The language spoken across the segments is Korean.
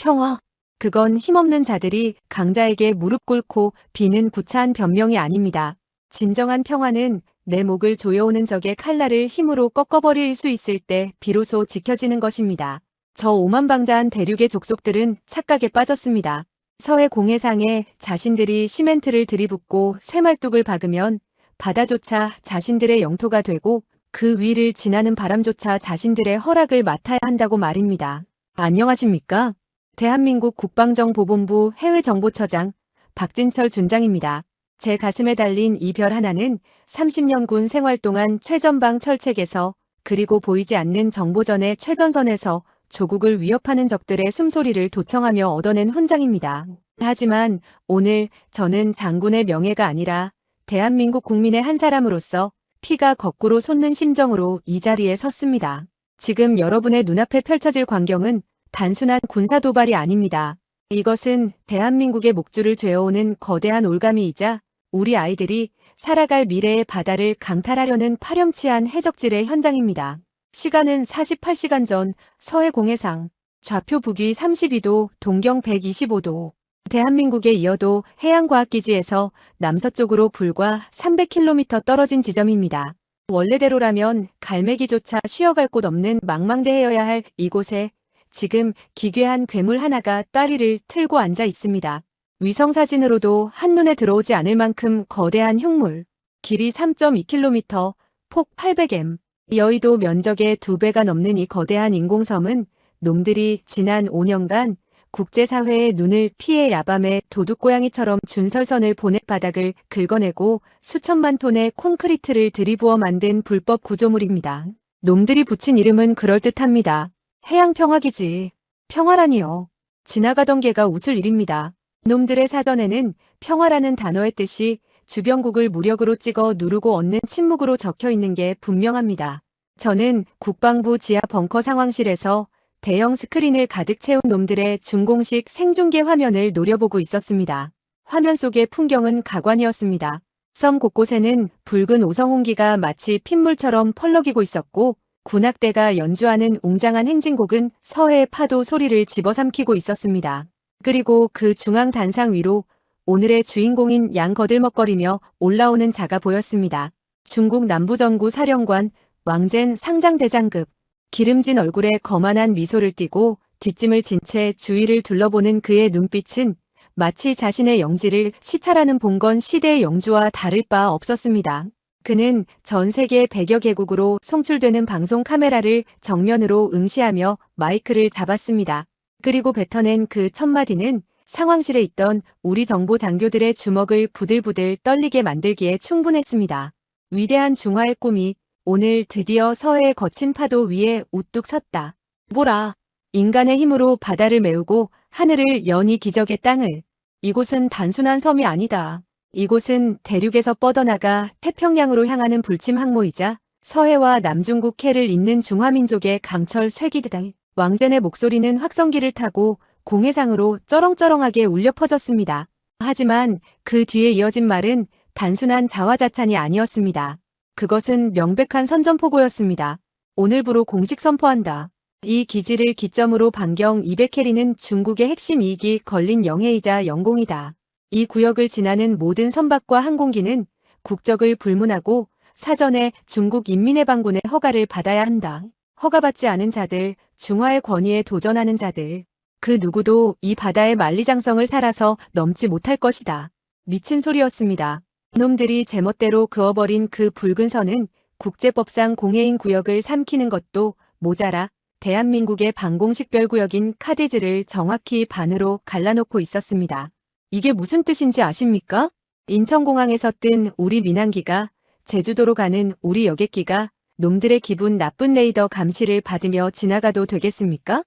평화. 그건 힘없는 자들이 강자에게 무릎 꿇고 비는 구차한 변명이 아닙니다. 진정한 평화는 내 목을 조여오는 적의 칼날을 힘으로 꺾어버릴 수 있을 때 비로소 지켜지는 것입니다. 저 오만방자한 대륙의 족속들은 착각에 빠졌습니다. 서해 공해상에 자신들이 시멘트를 들이붓고 쇠말뚝을 박으면 바다조차 자신들의 영토가 되고 그 위를 지나는 바람조차 자신들의 허락을 맡아야 한다고 말입니다. 안녕하십니까? 대한민국 국방정보본부 해외정보처장 박진철 준장입니다. 제 가슴에 달린 이 별 하나는 30년 군 생활 동안 최전방 철책에서 그리고 보이지 않는 정보전의 최전선에서 조국을 위협하는 적들의 숨소리를 도청하며 얻어낸 훈장입니다. 하지만 오늘 저는 장군의 명예가 아니라 대한민국 국민의 한 사람으로서 피가 거꾸로 솟는 심정으로 이 자리에 섰습니다. 지금 여러분의 눈앞에 펼쳐질 광경은 단순한 군사 도발이 아닙니다. 이것은 대한민국의 목줄을 죄어오는 거대한 올가미이자 우리 아이들이 살아갈 미래의 바다를 강탈하려는 파렴치한 해적질의 현장입니다. 시간은 48시간 전 서해 공해상 좌표 북위 32도 동경 125도 대한민국에 이어도 해양과학기지에서 남서쪽으로 불과 300km 떨어진 지점입니다. 원래대로라면 갈매기조차 쉬어갈 곳 없는 망망대해여야 할 이곳에 지금 기괴한 괴물 하나가 따리를 틀고 앉아 있습니다. 위성사진으로도 한눈에 들어오지 않을 만큼 거대한 흉물, 길이 3.2km, 폭 800m, 여의도 면적의 2배가 넘는 이 거대한 인공섬은 놈들이 지난 5년간 국제사회의 눈을 피해 야밤에 도둑고양이처럼 준설선을 보내 바닥을 긁어내고 수천만 톤의 콘크리트를 들이부어 만든 불법 구조물입니다. 놈들이 붙인 이름은 그럴듯합니다. 해양평화기지. 평화라니요. 지나가던 개가 웃을 일입니다. 놈들의 사전에는 평화라는 단어의 뜻이 주변국을 무력으로 찍어 누르고 얻는 침묵으로 적혀 있는 게 분명합니다. 저는 국방부 지하 벙커 상황실에서 대형 스크린을 가득 채운 놈들의 준공식 생중계 화면을 노려보고 있었습니다. 화면 속의 풍경은 가관이었습니다. 섬 곳곳에는 붉은 오성홍기가 마치 핏물처럼 펄럭이고 있었고 군악대가 연주하는 웅장한 행진곡은 서해의 파도 소리를 집어삼키고 있었습니다. 그리고 그 중앙 단상 위로 오늘의 주인공인 양 거들먹거리며 올라오는 자가 보였습니다. 중국 남부정구 사령관 왕젠 상장대장급. 기름진 얼굴에 거만한 미소를 띠고 뒷짐을 진 채 주위를 둘러보는 그의 눈빛은 마치 자신의 영지를 시찰하는 봉건 시대의 영주와 다를 바 없었습니다. 그는 전 세계 100여 개국으로 송출되는 방송 카메라를 정면으로 응시하며 마이크를 잡았습니다. 그리고 뱉어낸 그 첫마디는 상황실에 있던 우리 정보 장교들의 주먹을 부들부들 떨리게 만들기에 충분했습니다. 위대한 중화의 꿈이 오늘 드디어 서해의 거친 파도 위에 우뚝 섰다. 보라. 인간의 힘으로 바다를 메우고 하늘을 여니 기적의 땅을. 이곳은 단순한 섬이 아니다. 이곳은 대륙에서 뻗어나가 태평양으로 향하는 불침 항모이자 서해와 남중국 해를 잇는 중화민족의 강철 쇠기다. 왕젠의 목소리는 확성기를 타고 공해상으로 쩌렁쩌렁하게 울려 퍼졌습니다. 하지만 그 뒤에 이어진 말은 단순한 자화자찬이 아니었습니다. 그것은 명백한 선전포고였습니다. 오늘부로 공식 선포한다. 이 기지를 기점으로 반경 200캐리는 중국의 핵심 이익이 걸린 영해이자 영공이다. 이 구역을 지나는 모든 선박과 항공기는 국적을 불문하고 사전에 중국 인민해방군의 허가를 받아야 한다. 허가받지 않은 자들, 중화의 권위에 도전하는 자들, 그 누구도 이 바다의 만리장성을 살아서 넘지 못할 것이다. 미친 소리였습니다. 놈들이 제멋대로 그어버린 그 붉은 선은 국제법상 공해인 구역을 삼키는 것도 모자라 대한민국의 방공식별구역인 카디즈를 정확히 반으로 갈라놓고 있었습니다. 이게 무슨 뜻인지 아십니까? 인천공항에서 뜬 우리 민항기가 제주도로 가는 우리 여객기가 놈들의 기분 나쁜 레이더 감시를 받으며 지나가도 되겠습니까?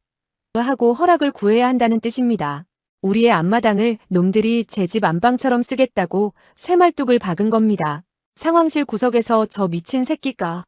하고 허락을 구해야 한다는 뜻입니다. 우리의 앞마당을 놈들이 제 집 안방처럼 쓰겠다고 쇠말뚝을 박은 겁니다. 상황실 구석에서 저 미친 새끼가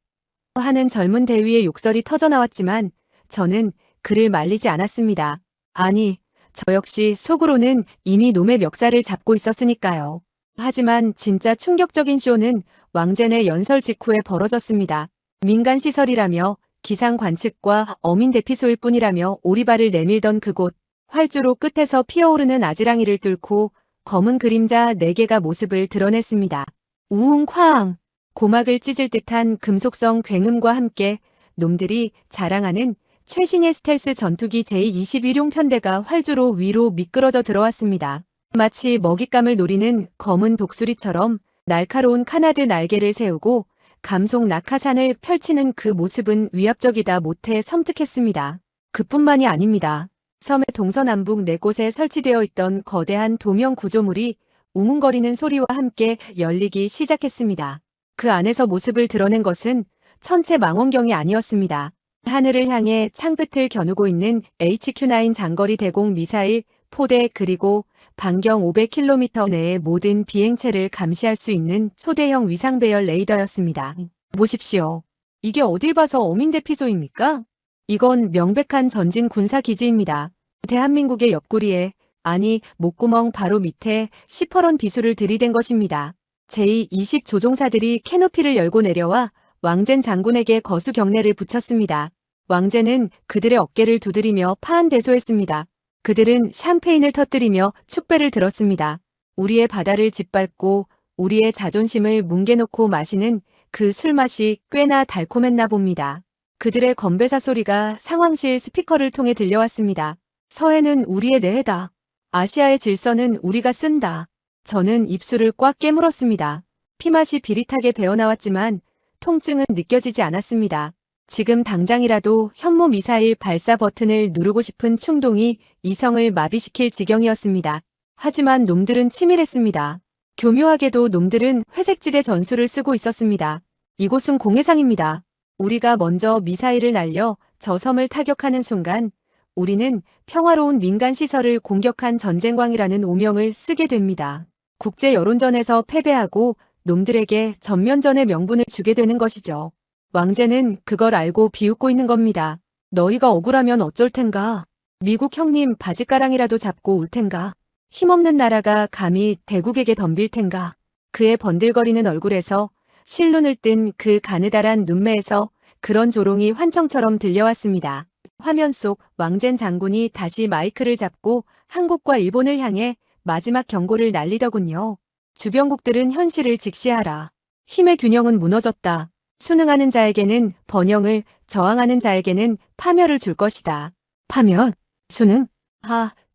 하는 젊은 대위의 욕설이 터져나왔지만 저는 그를 말리지 않았습니다. 아니, 저 역시 속으로는 이미 놈의 멱살을 잡고 있었으니까요. 하지만 진짜 충격적인 쇼는 왕젠의 연설 직후에 벌어졌습니다. 민간 시설이라며 기상 관측과 어민 대피소일 뿐이라며 오리발을 내밀던 그곳. 활주로 끝에서 피어오르는 아지랑이를 뚫고 검은 그림자 4개가 모습을 드러냈습니다. 우웅 쾅! 고막을 찢을 듯한 금속성 굉음과 함께 놈들이 자랑하는 최신의 스텔스 전투기 제21용 편대가 활주로 위로 미끄러져 들어왔습니다. 마치 먹잇감을 노리는 검은 독수리처럼 날카로운 카나드 날개를 세우고 감속 낙하산을 펼치는 그 모습은 위압적이다 못해 섬뜩했습니다. 그뿐만이 아닙니다. 섬의 동서남북 4곳에 설치되어 있던 거대한 도명 구조물이 우문거리는 소리와 함께 열리기 시작했습니다. 그 안에서 모습을 드러낸 것은 천체 망원경이 아니었습니다. 하늘을 향해 창끝을 겨누고 있는 HQ-9 장거리 대공 미사일 포대 그리고 반경 500km 내의 모든 비행체를 감시할 수 있는 초대형 위상 배열 레이더였습니다. 보십시오. 이게 어딜 봐서 어민대피소입니까? 이건 명백한 전진 군사기지입니다. 대한민국의 옆구리에, 아니 목구멍 바로 밑에 시퍼런 비수를 들이댄 것입니다. 제20 조종사들이 캐노피를 열고 내려와 왕젠 장군에게 거수 경례를 붙였습니다. 왕젠은 그들의 어깨를 두드리며 파한대소했습니다. 그들은 샴페인을 터뜨리며 축배를 들었습니다. 우리의 바다를 짓밟고 우리의 자존심을 뭉개놓고 마시는 그 술맛이 꽤나 달콤했나 봅니다. 그들의 건배사 소리가 상황실 스피커를 통해 들려왔습니다. 서해는 우리의 내해다. 아시아의 질서는 우리가 쓴다. 저는 입술을 꽉 깨물었습니다. 피맛이 비릿하게 배어나왔지만 통증은 느껴지지 않았습니다. 지금 당장이라도 현무 미사일 발사 버튼을 누르고 싶은 충동이 이성을 마비시킬 지경이었습니다. 하지만 놈들은 치밀했습니다. 교묘하게도 놈들은 회색지대 전술을 쓰고 있었습니다. 이곳은 공해상입니다. 우리가 먼저 미사일을 날려 저 섬을 타격하는 순간 우리는 평화로운 민간 시설을 공격한 전쟁광이라는 오명을 쓰게 됩니다. 국제 여론전에서 패배하고 놈들에게 전면전의 명분을 주게 되는 것이죠. 왕제는 그걸 알고 비웃고 있는 겁니다. 너희가 억울하면 어쩔 텐가? 미국 형님 바짓가랑이라도 잡고 올 텐가? 힘없는 나라가 감히 대국에게 덤빌 텐가? 그의 번들거리는 얼굴에서 실눈을 뜬 그 가느다란 눈매에서 그런 조롱이 환청처럼 들려왔습니다. 화면 속 왕젠 장군이 다시 마이크를 잡고 한국과 일본을 향해 마지막 경고를 날리더군요. 주변국들은 현실을 직시하라. 힘의 균형은 무너졌다. 순응하는 자에게는 번영을, 저항하는 자에게는 파멸을 줄 것이다. 파멸? 순응?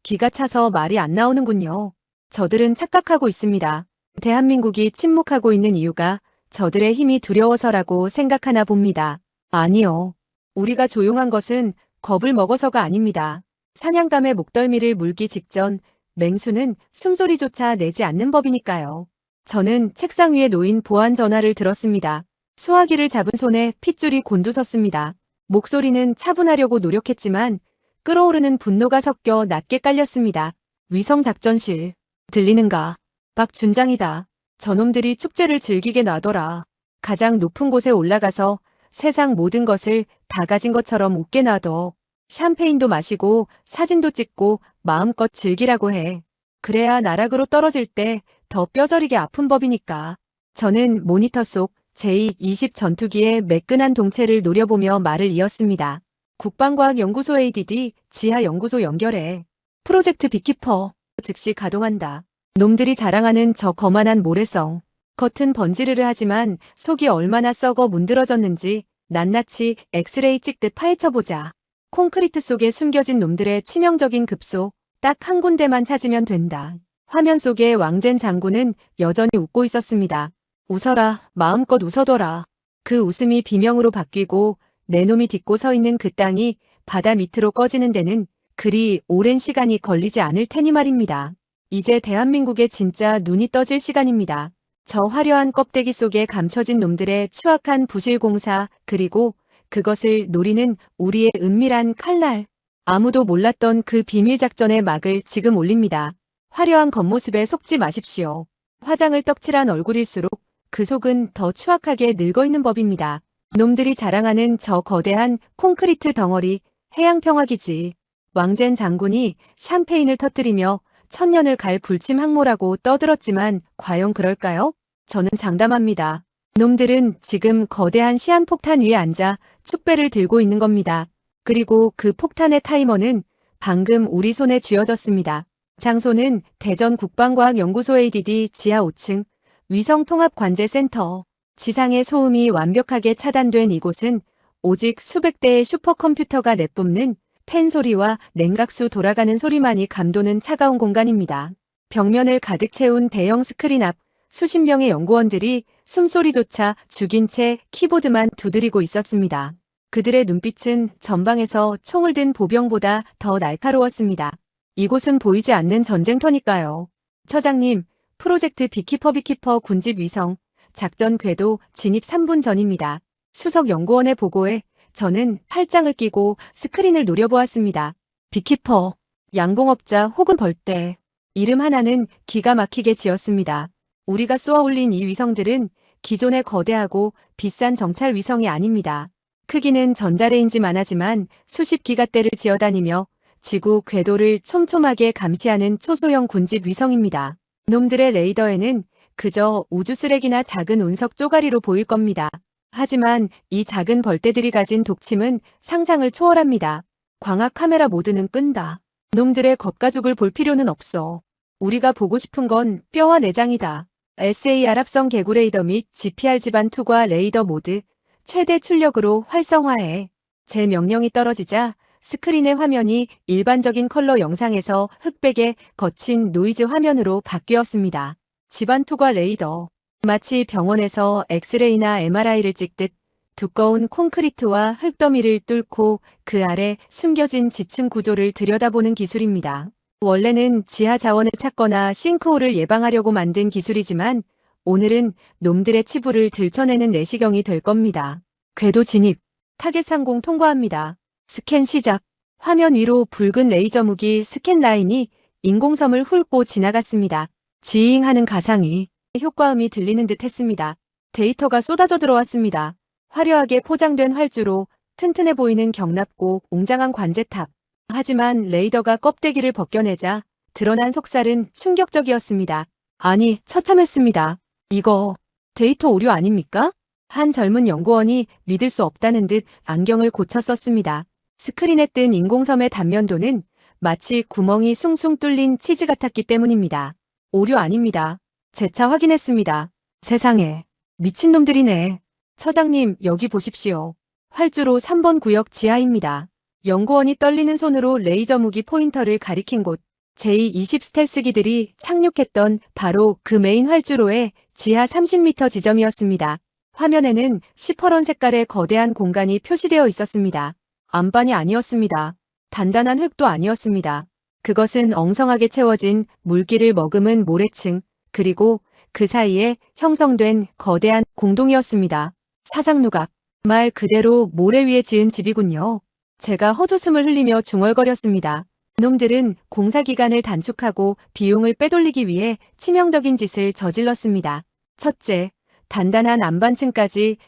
기가 차서 말이 안 나오는군요. 저들은 착각하고 있습니다. 대한민국이 침묵하고 있는 이유가 저들의 힘이 두려워서라고 생각하나 봅니다. 아니요. 우리가 조용한 것은 겁을 먹어서가 아닙니다. 사냥감의 목덜미를 물기 직전 맹수는 숨소리조차 내지 않는 법이니까요. 저는 책상 위에 놓인 보안 전화를 들었습니다. 수화기를 잡은 손에 핏줄이 곤두섰습니다. 목소리는 차분하려고 노력했지만 끓어오르는 분노가 섞여 낮게 깔렸습니다. 위성작전실. 들리는가? 박준장이다. 저놈들이 축제를 즐기게 놔둬라. 가장 높은 곳에 올라가서 세상 모든 것을 다 가진 것처럼 웃게 놔둬. 샴페인도 마시고 사진도 찍고 마음껏 즐기라고 해. 그래야 나락으로 떨어질 때 더 뼈저리게 아픈 법이니까. 저는 모니터 속 제20 전투기의 매끈한 동체를 노려보며 말을 이었습니다. 국방과학연구소 ADD 지하연구소 연결해. 프로젝트 비키퍼 즉시 가동한다. 놈들이 자랑하는 저 거만한 모래성. 겉은 번지르르 하지만 속이 얼마나 썩어 문드러졌는지 낱낱이 엑스레이 찍듯 파헤쳐보자. 콘크리트 속에 숨겨진 놈들의 치명적인 급소 딱 한 군데만 찾으면 된다. 화면 속의 왕젠 장군은 여전히 웃고 있었습니다. 웃어라. 마음껏 웃어둬라. 그 웃음이 비명으로 바뀌고 내 놈이 딛고 서 있는 그 땅이 바다 밑으로 꺼지는 데는 그리 오랜 시간이 걸리지 않을 테니 말입니다. 이제 대한민국의 진짜 눈이 떠질 시간입니다. 저 화려한 껍데기 속에 감춰진 놈들의 추악한 부실공사 그리고 그것을 노리는 우리의 은밀한 칼날. 아무도 몰랐던 그 비밀작전의 막을 지금 올립니다. 화려한 겉모습에 속지 마십시오. 화장을 떡칠한 얼굴일수록 그 속은 더 추악하게 늙어있는 법입니다. 놈들이 자랑하는 저 거대한 콘크리트 덩어리 해양평화기지. 왕젠 장군이 샴페인을 터뜨리며 천년을 갈 불침 항모라고 떠들었지만 과연 그럴까요? 저는 장담합니다. 놈들은 지금 거대한 시한폭탄 위에 앉아 축배를 들고 있는 겁니다. 그리고 그 폭탄의 타이머는 방금 우리 손에 쥐어졌습니다. 장소는 대전 국방과학연구소 ADD 지하 5층 위성통합관제센터. 지상의 소음이 완벽하게 차단된 이곳은 오직 수백 대의 슈퍼컴퓨터가 내뿜는 팬 소리와 냉각수 돌아가는 소리만이 감도는 차가운 공간입니다. 벽면을 가득 채운 대형 스크린 앞 수십 명의 연구원들이 숨소리조차 죽인 채 키보드만 두드리고 있었습니다. 그들의 눈빛은 전방에서 총을 든 보병보다 더 날카로웠습니다. 이곳은 보이지 않는 전쟁터니까요. 처장님, 프로젝트 비키퍼 군집 위성, 작전 궤도 진입 3분 전입니다. 수석 연구원의 보고에 저는 팔짱을 끼고 스크린을 노려보았습니다. 비키퍼, 양봉업자 혹은 벌떼. 이름 하나는 기가 막히게 지었습니다. 우리가 쏘아 올린 이 위성들은 기존의 거대하고 비싼 정찰 위성이 아닙니다. 크기는 전자레인지만 하지만 수십 기가대를 지어다니며 지구 궤도를 촘촘하게 감시하는 초소형 군집 위성입니다. 놈들의 레이더에는 그저 우주 쓰레기나 작은 운석 쪼가리로 보일 겁니다. 하지만 이 작은 벌떼들이 가진 독침은 상상을 초월합니다. 광학 카메라 모드는 끈다. 놈들의 겉가죽을 볼 필요는 없어. 우리가 보고 싶은 건 뼈와 내장이다. SAR 합성 개구 레이더 및 GPR 지반 투과 레이더 모드 최대 출력으로 활성화해. 제 명령이 떨어지자 스크린의 화면이 일반적인 컬러 영상에서 흑백의 거친 노이즈 화면으로 바뀌었습니다. 지반 투과 레이더. 마치 병원에서 엑스레이나 MRI를 찍듯 두꺼운 콘크리트와 흙더미를 뚫고 그 아래 숨겨진 지층 구조를 들여다보는 기술입니다. 원래는 지하 자원을 찾거나 싱크홀을 예방하려고 만든 기술이지만 오늘은 놈들의 치부를 들춰내는 내시경이 될 겁니다. 궤도 진입, 타겟 상공 통과합니다. 스캔 시작. 화면 위로 붉은 레이저 무기 스캔 라인이 인공섬을 훑고 지나갔습니다. 지잉하는 가상이 효과음이 들리는 듯 했습니다. 데이터가 쏟아져 들어왔습니다. 화려하게 포장된 활주로, 튼튼해 보이는 경납고 웅장한 관제탑. 하지만 레이더가 껍데기를 벗겨내자 드러난 속살은 충격적이었습니다. 아니, 처참했습니다. 이거 데이터 오류 아닙니까? 한 젊은 연구원이 믿을 수 없다는 듯 안경을 고쳐 썼습니다. 스크린에 뜬 인공섬의 단면도는 마치 구멍이 숭숭 뚫린 치즈 같았기 때문입니다. 오류 아닙니다. 재차 확인했습니다. 세상에, 미친놈들이네. 처장님, 여기 보십시오. 활주로 3번 구역 지하입니다. 연구원이 떨리는 손으로 레이저 무기 포인터를 가리킨 곳. 제20 스텔스기들이 착륙했던 바로 그 메인 활주로의 지하 30m 지점이었습니다. 화면에는 시퍼런 색깔의 거대한 공간이 표시되어 있었습니다. 안반이 아니었습니다. 단단한 흙도 아니었습니다. 그것은 엉성하게 채워진 물기를 머금은 모래층, 그리고 그 사이에 형성된 거대한 공동이었습니다. 사상누각, 말 그대로 모래 위에 지은 집이군요. 제가 헛웃음을 흘리며 중얼거렸습니다. 놈들은 공사 기간을 단축하고 비용을 빼돌리기 위해 치명적인 짓을 저질렀습니다. 첫째, 단단한 안반층까지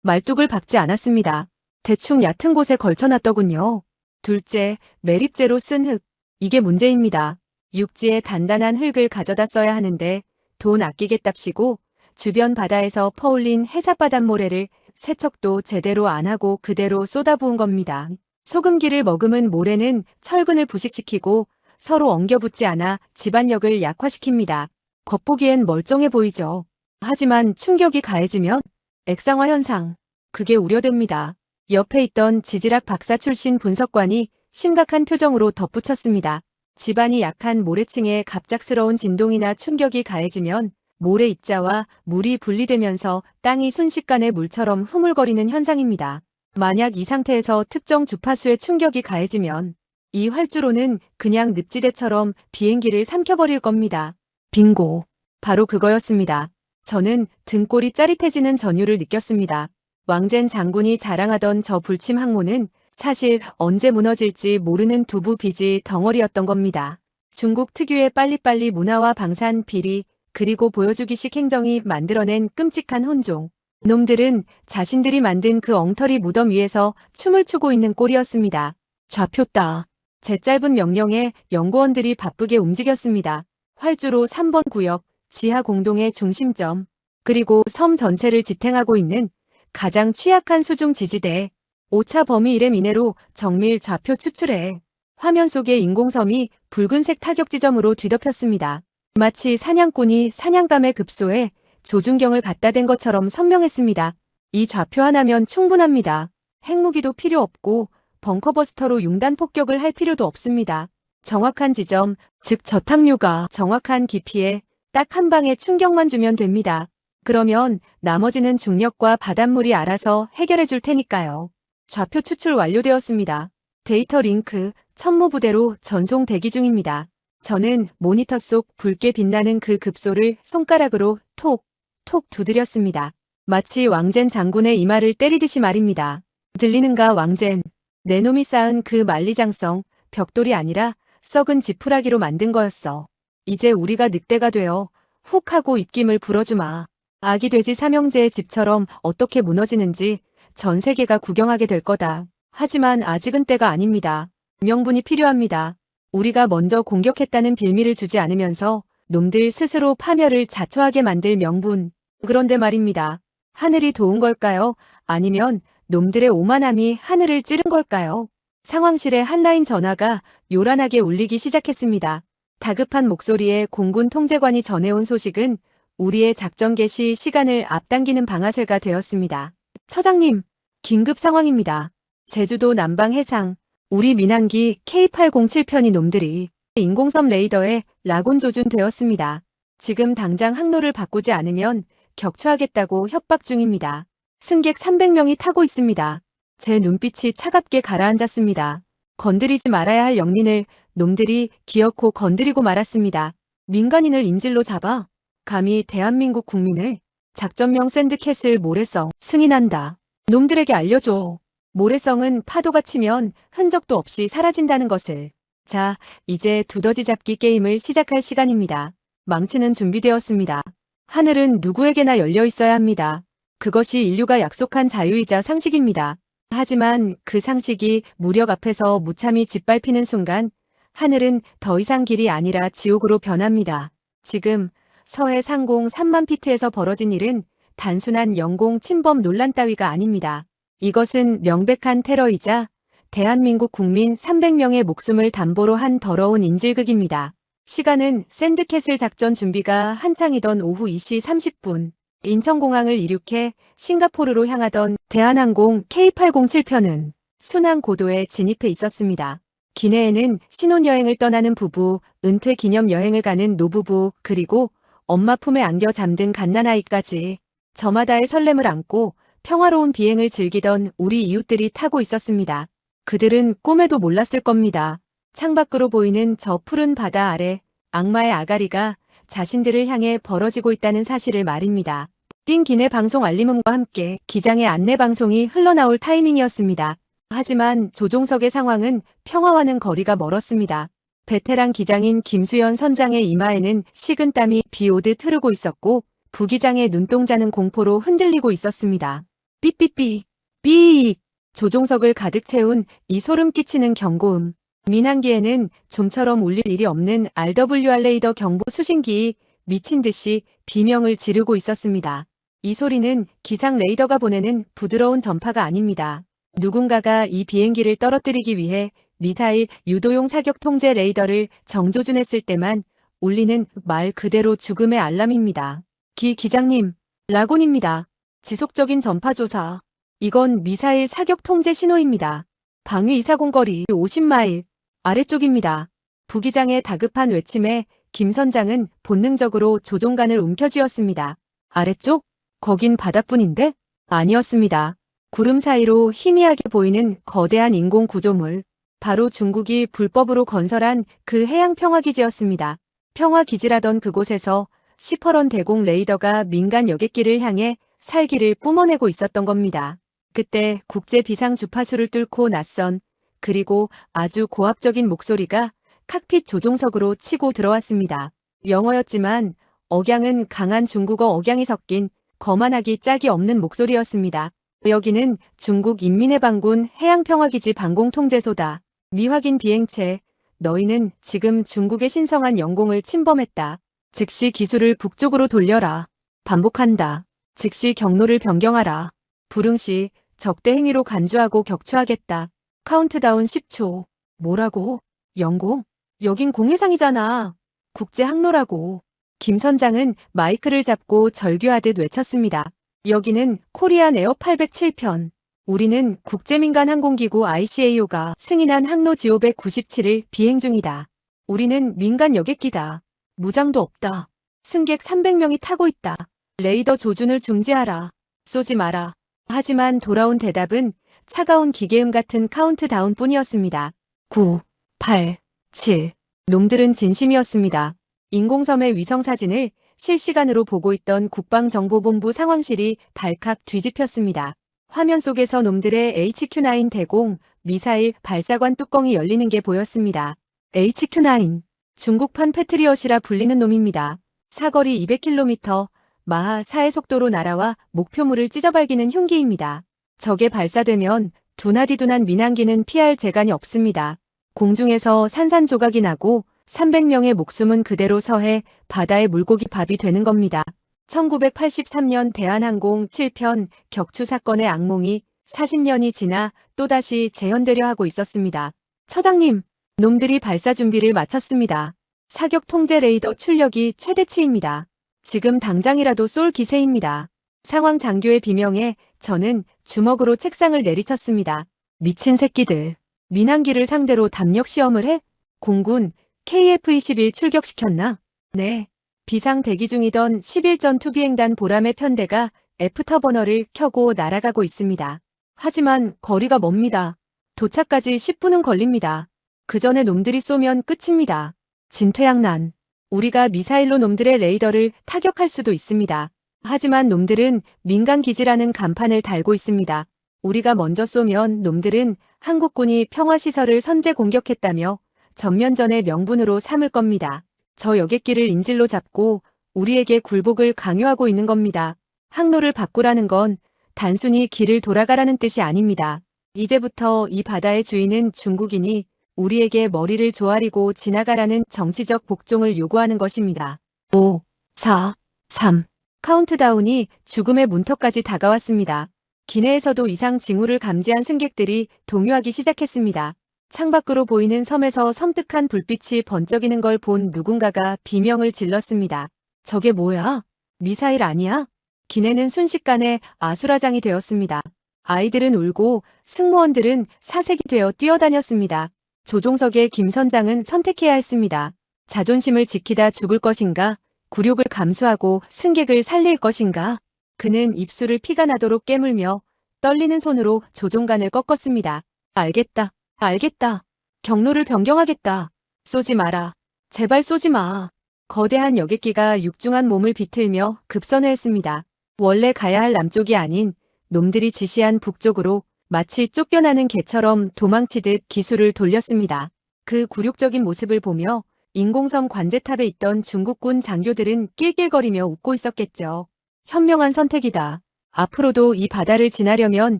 말뚝을 박지 않았습니다. 대충 얕은 곳에 걸쳐놨더군요. 둘째, 매립재로 쓴 흙. 이게 문제입니다. 육지에 단단한 흙을 가져다 써야 하는데 돈 아끼겠답시고 주변 바다에서 퍼올린 해사바닷 모래를 세척도 제대로 안 하고 그대로 쏟아부은 겁니다. 소금기를 머금은 모래는 철근을 부식시키고 서로 엉겨붙지 않아 집안력을 약화시킵니다. 겉보기엔 멀쩡해 보이죠. 하지만 충격이 가해지면 액상화 현상, 그게 우려됩니다. 옆에 있던 지질학 박사 출신 분석관이 심각한 표정으로 덧붙였습니다. 집안이 약한 모래층에 갑작스러운 진동이나 충격이 가해지면 모래 입자와 물이 분리되면서 땅이 순식간에 물처럼 흐물거리는 현상입니다. 만약 이 상태에서 특정 주파수의 충격이 가해지면 이 활주로는 그냥 늪지대처럼 비행기를 삼켜버릴 겁니다. 빙고. 바로 그거였습니다. 저는 등골이 짜릿해지는 전율을 느꼈습니다. 왕젠 장군이 자랑하던 저 불침 항모는 사실 언제 무너질지 모르는 두부 비지 덩어리였던 겁니다. 중국 특유의 빨리빨리 문화와 방산 비리, 그리고 보여주기식 행정이 만들어낸 끔찍한 혼종. 놈들은 자신들이 만든 그 엉터리 무덤 위에서 춤을 추고 있는 꼴이었습니다. 좌표 따. 제 짧은 명령에 연구원들이 바쁘게 움직였습니다. 활주로 3번 구역, 지하 공동의 중심점, 그리고 섬 전체를 지탱하고 있는 가장 취약한 수중 지지대. 오차 범위 1의 이내로 정밀 좌표 추출해. 화면 속의 인공섬이 붉은색 타격 지점으로 뒤덮였습니다. 마치 사냥꾼이 사냥감에 급소해 조준경을 갖다 댄 것처럼 선명했습니다. 이 좌표 하나면 충분합니다. 핵무기도 필요 없고 벙커버스터로 융단 폭격을 할 필요도 없습니다. 정확한 지점, 즉 저탁류가 정확한 깊이에 딱 한 방에 충격만 주면 됩니다. 그러면 나머지는 중력과 바닷물이 알아서 해결해 줄 테니까요. 좌표 추출 완료되었습니다. 데이터 링크 천무부대로 전송 대기 중입니다. 저는 모니터 속 붉게 빛나는 그 급소를 손가락으로 톡, 톡 두드렸습니다. 마치 왕젠 장군의 이마를 때리듯이 말입니다. 들리는가 왕젠? 내 놈이 쌓은 그 만리장성, 벽돌이 아니라 썩은 지푸라기로 만든 거였어. 이제 우리가 늑대가 되어 훅 하고 입김을 불어주마. 아기 돼지 삼형제의 집처럼 어떻게 무너지는지 전 세계가 구경하게 될 거다. 하지만 아직은 때가 아닙니다. 명분이 필요합니다. 우리가 먼저 공격했다는 빌미를 주지 않으면서 놈들 스스로 파멸을 자초하게 만들 명분. 그런데 말입니다. 하늘이 도운 걸까요? 아니면 놈들의 오만함이 하늘을 찌른 걸까요? 상황실에 한 라인 전화가 요란하게 울리기 시작했습니다. 다급한 목소리에 공군 통제관이 전해온 소식은 우리의 작전 개시 시간을 앞당기는 방아쇠가 되었습니다. 처장님, 긴급 상황입니다. 제주도 남방 해상, 우리 민항기 K807편이 놈들이 인공섬 레이더에 라곤 조준되었습니다. 지금 당장 항로를 바꾸지 않으면 격추하겠다고 협박 중입니다. 승객 300명이 타고 있습니다. 제 눈빛이 차갑게 가라앉았습니다. 건드리지 말아야 할 영린을 놈들이 기어코 건드리고 말았습니다. 민간인을 인질로 잡아 감히 대한민국 국민을 작전명 샌드캐슬 모래성 승인한다. 놈들에게 알려줘. 모래성은 파도가 치면 흔적도 없이 사라진다는 것을. 자, 이제 두더지 잡기 게임을 시작할 시간입니다. 망치는 준비되었습니다. 하늘은 누구에게나 열려 있어야 합니다. 그것이 인류가 약속한 자유이자 상식입니다. 하지만 그 상식이 무력 앞에서 무참히 짓밟히는 순간 하늘은 더 이상 길이 아니라 지옥으로 변합니다. 지금 서해 상공 3만 피트에서 벌어진 일은 단순한 영공 침범 논란 따위가 아닙니다. 이것은 명백한 테러이자 대한민국 국민 300명의 목숨을 담보로 한 더러운 인질극입니다. 시간은 샌드캐슬 작전 준비가 한창이던 오후 2시 30분. 인천공항을 이륙해 싱가포르로 향하던 대한항공 K807편은 순항 고도에 진입해 있었습니다. 기내에는 신혼여행을 떠나는 부부, 은퇴 기념 여행을 가는 노부부, 그리고 엄마 품에 안겨 잠든 갓난아이까지 저마다의 설렘을 안고 평화로운 비행을 즐기던 우리 이웃들이 타고 있었습니다. 그들은 꿈에도 몰랐을 겁니다. 창밖으로 보이는 저 푸른 바다 아래 악마의 아가리가 자신들을 향해 벌어지고 있다는 사실을 말입니다. 띵 기내 방송 알림음과 함께 기장의 안내 방송이 흘러나올 타이밍이었습니다. 하지만 조종석의 상황은 평화와는 거리가 멀었습니다. 베테랑 기장인 김수현 선장의 이마에는 식은땀이 비 오듯 흐르고 있었고 부기장의 눈동자는 공포로 흔들리고 있었습니다. 삐삐삐, 삐익. 조종석을 가득 채운 이 소름 끼치는 경고음. 민항기에는 좀처럼 울릴 일이 없는 RWR 레이더 경보 수신기 미친 듯이 비명을 지르고 있었습니다. 이 소리는 기상 레이더가 보내는 부드러운 전파가 아닙니다. 누군가가 이 비행기를 떨어뜨리기 위해 미사일 유도용 사격 통제 레이더를 정조준했을 때만 울리는 말 그대로 죽음의 알람입니다. 기장님, 라곤입니다. 지속적인 전파 조사. 이건 미사일 사격 통제 신호입니다. 방위 240 거리 50마일 아래쪽입니다. 부기장의 다급한 외침에 김 선장은 본능적으로 조종관을 움켜쥐었습니다. 아래쪽? 거긴 바다뿐인데? 아니었습니다. 구름 사이로 희미하게 보이는 거대한 인공 구조물. 바로 중국이 불법으로 건설한 그 해양 평화기지였습니다. 평화기지라던 그곳에서 시퍼런 대공 레이더가 민간 여객기를 향해 살기를 뿜어내고 있었던 겁니다. 그때 국제 비상 주파수를 뚫고 낯선 그리고 아주 고압적인 목소리가 칵핏 조종석으로 치고 들어왔습니다. 영어였지만 억양은 강한 중국어 억양이 섞인 거만하기 짝이 없는 목소리였습니다. 여기는 중국 인민해방군 해양평화기지 방공통제소다. 미확인 비행체, 너희는 지금 중국의 신성한 영공을 침범했다. 즉시 기술을 북쪽으로 돌려라. 반복한다. 즉시 경로를 변경하라. 불응시 적대 행위로 간주하고 격추하겠다. 카운트다운 10초. 뭐라고? 영공? 여긴 공해상이잖아. 국제 항로라고. 김 선장은 마이크를 잡고 절규하듯 외쳤습니다. 여기는 코리안 에어 807편. 우리는 국제민간항공기구 ICAO가 승인한 항로 GO 197을 비행 중이다. 우리는 민간 여객기다. 무장도 없다. 승객 300명이 타고 있다. 레이더 조준을 중지하라. 쏘지 마라. 하지만 돌아온 대답은 차가운 기계음 같은 카운트다운 뿐이었습니다. 9, 8, 7. 놈들은 진심이었습니다. 인공섬의 위성사진을 실시간으로 보고 있던 국방정보본부 상황실이 발칵 뒤집혔습니다. 화면 속에서 놈들의 HQ-9 대공 미사일 발사관 뚜껑이 열리는 게 보였습니다. HQ-9, 중국판 패트리엇이라 불리는 놈입니다. 사거리 200km, 마하 4의 속도로 날아와 목표물을 찢어발기는 흉기입니다. 적에 발사되면 두나디둔한 민항기는 피할 재간이 없습니다. 공중에서 산산조각이 나고 300명의 목숨은 그대로 서해 바다의 물고기 밥이 되는 겁니다. 1983년 대한항공 7편 격추 사건의 악몽이 40년이 지나 또다시 재현되려 하고 있었습니다. 처장님, 놈들이 발사 준비를 마쳤습니다. 사격 통제 레이더 출력이 최대치입니다. 지금 당장이라도 쏠 기세입니다. 상황 장교의 비명에 저는 주먹으로 책상을 내리쳤습니다. 미친 새끼들. 민항기를 상대로 담력 시험을 해? 공군 KF-21 출격시켰나? 네. 비상 대기 중이던 11전 투비행단 보람의 편대가 애프터버너를 켜고 날아가고 있습니다. 하지만 거리가 멉니다. 도착까지 10분은 걸립니다. 그 전에 놈들이 쏘면 끝입니다. 진퇴양난. 우리가 미사일로 놈들의 레이더를 타격할 수도 있습니다. 하지만 놈들은 민간기지라는 간판을 달고 있습니다. 우리가 먼저 쏘면 놈들은 한국군이 평화시설을 선제 공격했다며 전면전의 명분으로 삼을 겁니다. 저 여객기를 인질로 잡고 우리에게 굴복을 강요하고 있는 겁니다. 항로를 바꾸라는 건 단순히 길을 돌아가라는 뜻이 아닙니다. 이제부터 이 바다의 주인은 중국이니 우리에게 머리를 조아리고 지나가라는 정치적 복종을 요구하는 것입니다. 5, 4, 3. 카운트다운이 죽음의 문턱까지 다가왔습니다. 기내에서도 이상 징후를 감지한 승객들이 동요하기 시작했습니다. 창밖으로 보이는 섬에서 섬뜩한 불빛이 번쩍이는 걸 본 누군가가 비명을 질렀습니다. 저게 뭐야? 미사일 아니야? 기내는 순식간에 아수라장이 되었습니다. 아이들은 울고 승무원들은 사색이 되어 뛰어다녔습니다. 조종석의 김 선장은 선택해야 했습니다. 자존심을 지키다 죽을 것인가? 굴욕을 감수하고 승객을 살릴 것인가? 그는 입술을 피가 나도록 깨물며 떨리는 손으로 조종관을 꺾었습니다. 알겠다. 알겠다. 경로를 변경하겠다. 쏘지 마라. 제발 쏘지 마. 거대한 여객기가 육중한 몸을 비틀며 급선회했습니다. 원래 가야 할 남쪽이 아닌 놈들이 지시한 북쪽으로 마치 쫓겨나는 개처럼 도망치듯 기수를 돌렸습니다. 그 굴욕적인 모습을 보며 인공섬 관제탑에 있던 중국군 장교들은 낄낄거리며 웃고 있었겠죠. 현명한 선택이다. 앞으로도 이 바다를 지나려면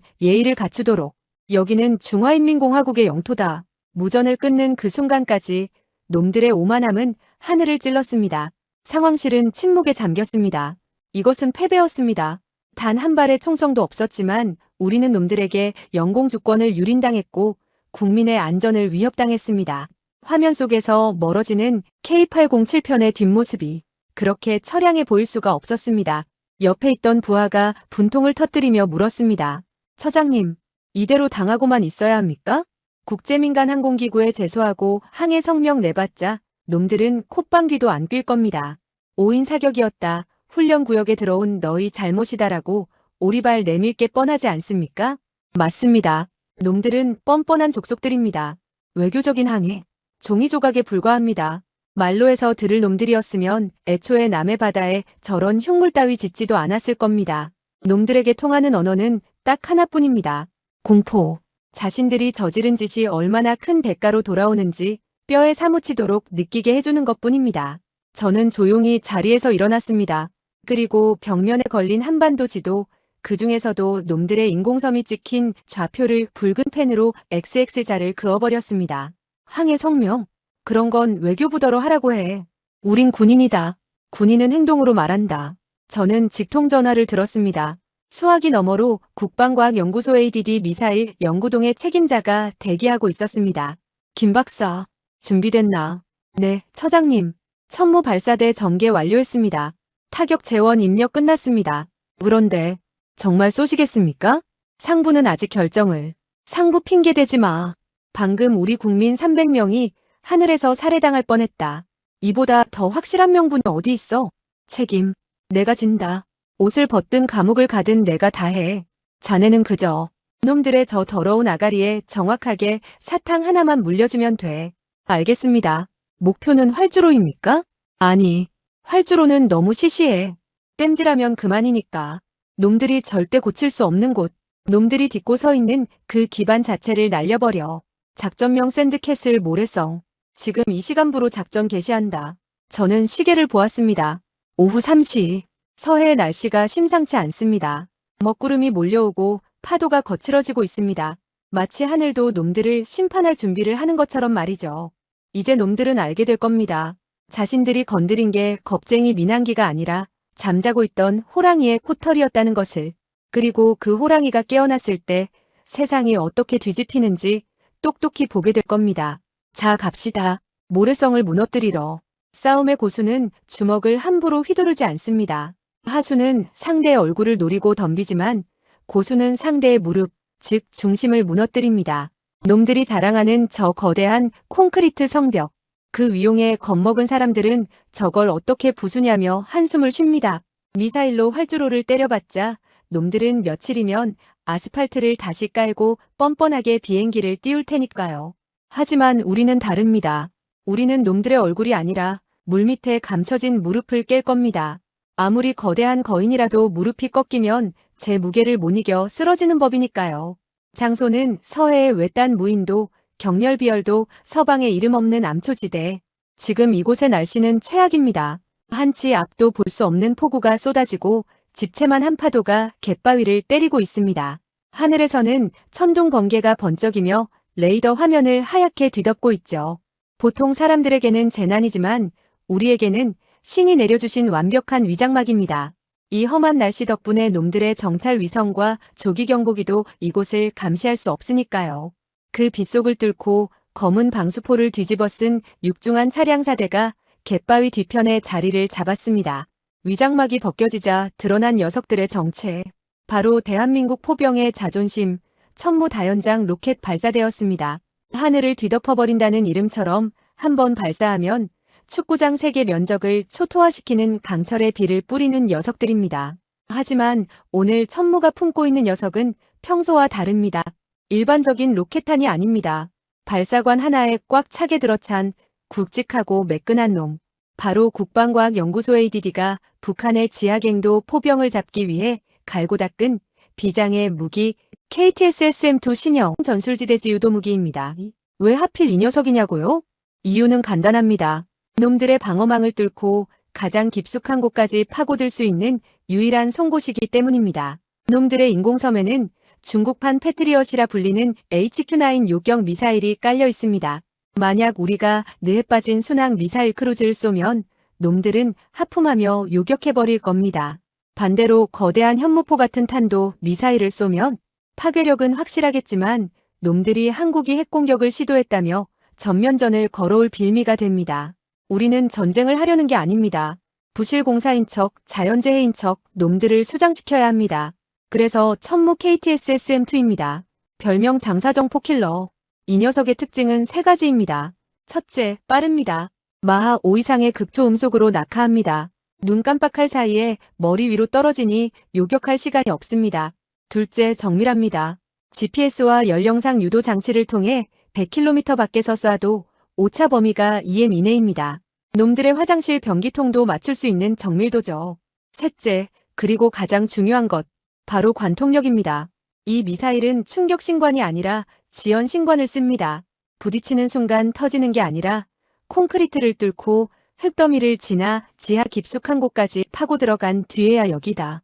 예의를 갖추도록. 여기는 중화인민공화국의 영토다. 무전을 끊는 그 순간까지 놈들의 오만함은 하늘을 찔렀습니다. 상황실은 침묵에 잠겼습니다. 이것은 패배였습니다. 단 한 발의 총성도 없었지만 우리는 놈들에게 영공 주권을 유린당했고 국민의 안전을 위협당했습니다. 화면 속에서 멀어지는 K807편의 뒷모습이 그렇게 처량해 보일 수가 없었습니다. 옆에 있던 부하가 분통을 터뜨리며 물었습니다. 처장님, 이대로 당하고만 있어야 합니까? 국제민간항공기구에 제소하고 항해 성명 내봤자 놈들은 콧방귀도 안 낄 겁니다. 5인 사격이었다. 훈련구역에 들어온 너희 잘못이다라고 오리발 내밀 게 뻔하지 않습니까? 맞습니다. 놈들은 뻔뻔한 족속들입니다. 외교적인 항해, 종이 조각에 불과합니다. 말로 해서 들을 놈들이었으면 애초에 남의 바다에 저런 흉물 따위 짓지도 않았을 겁니다. 놈들에게 통하는 언어는 딱 하나뿐입니다. 공포. 자신들이 저지른 짓이 얼마나 큰 대가로 돌아오는지 뼈에 사무치도록 느끼게 해주는 것뿐입니다. 저는 조용히 자리에서 일어났습니다. 그리고 벽면에 걸린 한반도 지도, 그 중에서도 놈들의 인공섬이 찍힌 좌표를 붉은 펜으로 XX자를 그어버렸습니다. 항해 성명? 그런 건 외교부더러 하라고 해. 우린 군인이다. 군인은 행동으로 말한다. 저는 직통전화를 들었습니다. 수화기 너머로 국방과학연구소 ADD 미사일 연구동의 책임자가 대기하고 있었습니다. 김 박사, 준비됐나? 네, 처장님. 천무 발사대 전개 완료했습니다. 타격 재원 입력 끝났습니다. 그런데 정말 쏘시겠습니까? 상부는 아직 결정을. 상부 핑계대지 마. 방금 우리 국민 300명이 하늘에서 살해당할 뻔했다. 이보다 더 확실한 명분이 어디 있어? 책임. 내가 진다. 옷을 벗든 감옥을 가든 내가 다 해. 자네는 그저 놈들의 저 더러운 아가리에 정확하게 사탕 하나만 물려주면 돼. 알겠습니다. 목표는 활주로입니까? 아니, 활주로는 너무 시시해. 땜질하면 그만이니까. 놈들이 절대 고칠 수 없는 곳. 놈들이 딛고 서 있는 그 기반 자체를 날려버려. 작전명 샌드캐슬 모래성. 지금 이 시간부로 작전 개시한다. 저는 시계를 보았습니다. 오후 3시. 서해의 날씨가 심상치 않습니다. 먹구름이 몰려오고 파도가 거칠어지고 있습니다. 마치 하늘도 놈들을 심판할 준비를 하는 것처럼 말이죠. 이제 놈들은 알게 될 겁니다. 자신들이 건드린 게 겁쟁이 민항기가 아니라 잠자고 있던 호랑이의 코털이었다는 것을. 그리고 그 호랑이가 깨어났을 때 세상이 어떻게 뒤집히는지 똑똑히 보게 될 겁니다. 자, 갑시다. 모래성을 무너뜨리러. 싸움의 고수는 주먹을 함부로 휘두르지 않습니다. 하수는 상대의 얼굴을 노리고 덤비지만 고수는 상대의 무릎, 즉 중심을 무너뜨립니다. 놈들이 자랑하는 저 거대한 콘크리트 성벽. 그 위용에 겁먹은 사람들은 저걸 어떻게 부수냐며 한숨을 쉽니다. 미사일로 활주로를 때려봤자 놈들은 며칠이면 아스팔트를 다시 깔고 뻔뻔하게 비행기를 띄울 테니까요. 하지만 우리는 다릅니다. 우리는 놈들의 얼굴이 아니라 물밑에 감춰진 무릎을 깰 겁니다. 아무리 거대한 거인이라도 무릎이 꺾이면 제 무게를 못 이겨 쓰러지는 법이니까요. 장소는 서해의 외딴 무인도, 경렬비열도 서방의 이름 없는 암초지대. 지금 이곳의 날씨는 최악입니다. 한치 앞도 볼 수 없는 폭우가 쏟아지고 집채만 한 파도가 갯바위를 때리고 있습니다. 하늘에서는 천둥 번개가 번쩍이며 레이더 화면을 하얗게 뒤덮고 있죠. 보통 사람들에게는 재난이지만 우리에게는 신이 내려주신 완벽한 위장막입니다. 이 험한 날씨 덕분에 놈들의 정찰 위성과 조기 경보기도 이곳을 감시할 수 없으니까요. 그 빗속을 뚫고 검은 방수포를 뒤집어 쓴 육중한 차량사대가 갯바위 뒤편에 자리를 잡았습니다. 위장막이 벗겨지자 드러난 녀석들의 정체. 바로 대한민국 포병의 자존심, 천무다연장 로켓 발사대였습니다. 하늘을 뒤덮어버린다는 이름처럼 한번 발사하면 축구장 3개 면적을 초토화시키는 강철의 비를 뿌리는 녀석들입니다. 하지만 오늘 천무가 품고 있는 녀석은 평소와 다릅니다. 일반적인 로켓탄이 아닙니다. 발사관 하나에 꽉 차게 들어찬 굵직하고 매끈한 놈. 바로 국방과학연구소 ADD가 북한의 지하갱도 포병을 잡기 위해 갈고 닦은 비장의 무기 KTSSM2 신형 전술지대지 유도무기입니다. 왜 하필 이 녀석이냐고요? 이유는 간단합니다. 놈들의 방어망을 뚫고 가장 깊숙한 곳까지 파고들 수 있는 유일한 송곳이기 때문입니다. 놈들의 인공섬에는 중국판 패트리엇이라 불리는 HQ-9 요격 미사일이 깔려 있습니다. 만약 우리가 늪에 빠진 순항 미사일 크루즈를 쏘면 놈들은 하품하며 요격해버릴 겁니다. 반대로 거대한 현무포 같은 탄도 미사일을 쏘면 파괴력은 확실하겠지만 놈들이 한국이 핵공격을 시도했다며 전면전을 걸어올 빌미가 됩니다. 우리는 전쟁을 하려는 게 아닙니다. 부실공사인 척, 자연재해인 척 놈들을 수장시켜야 합니다. 그래서 천무 KTSSM2입니다. 별명 장사정 포킬러. 이 녀석의 특징은 3가지입니다. 첫째, 빠릅니다. 마하 5 이상의 극초음속으로 낙하합니다. 눈 깜빡할 사이에 머리 위로 떨어지니 요격할 시간이 없습니다. 둘째, 정밀합니다. GPS와 연령상 유도 장치를 통해 100km 밖에서 쏴도 오차 범위가 2m 이내입니다. 놈들의 화장실 변기통도 맞출 수 있는 정밀도죠. 셋째, 그리고 가장 중요한 것, 바로 관통력입니다. 이 미사일은 충격 신관이 아니라 지연 신관을 씁니다. 부딪히는 순간 터지는 게 아니라 콘크리트를 뚫고 흙더미를 지나 지하 깊숙한 곳까지 파고 들어간 뒤에야 여기다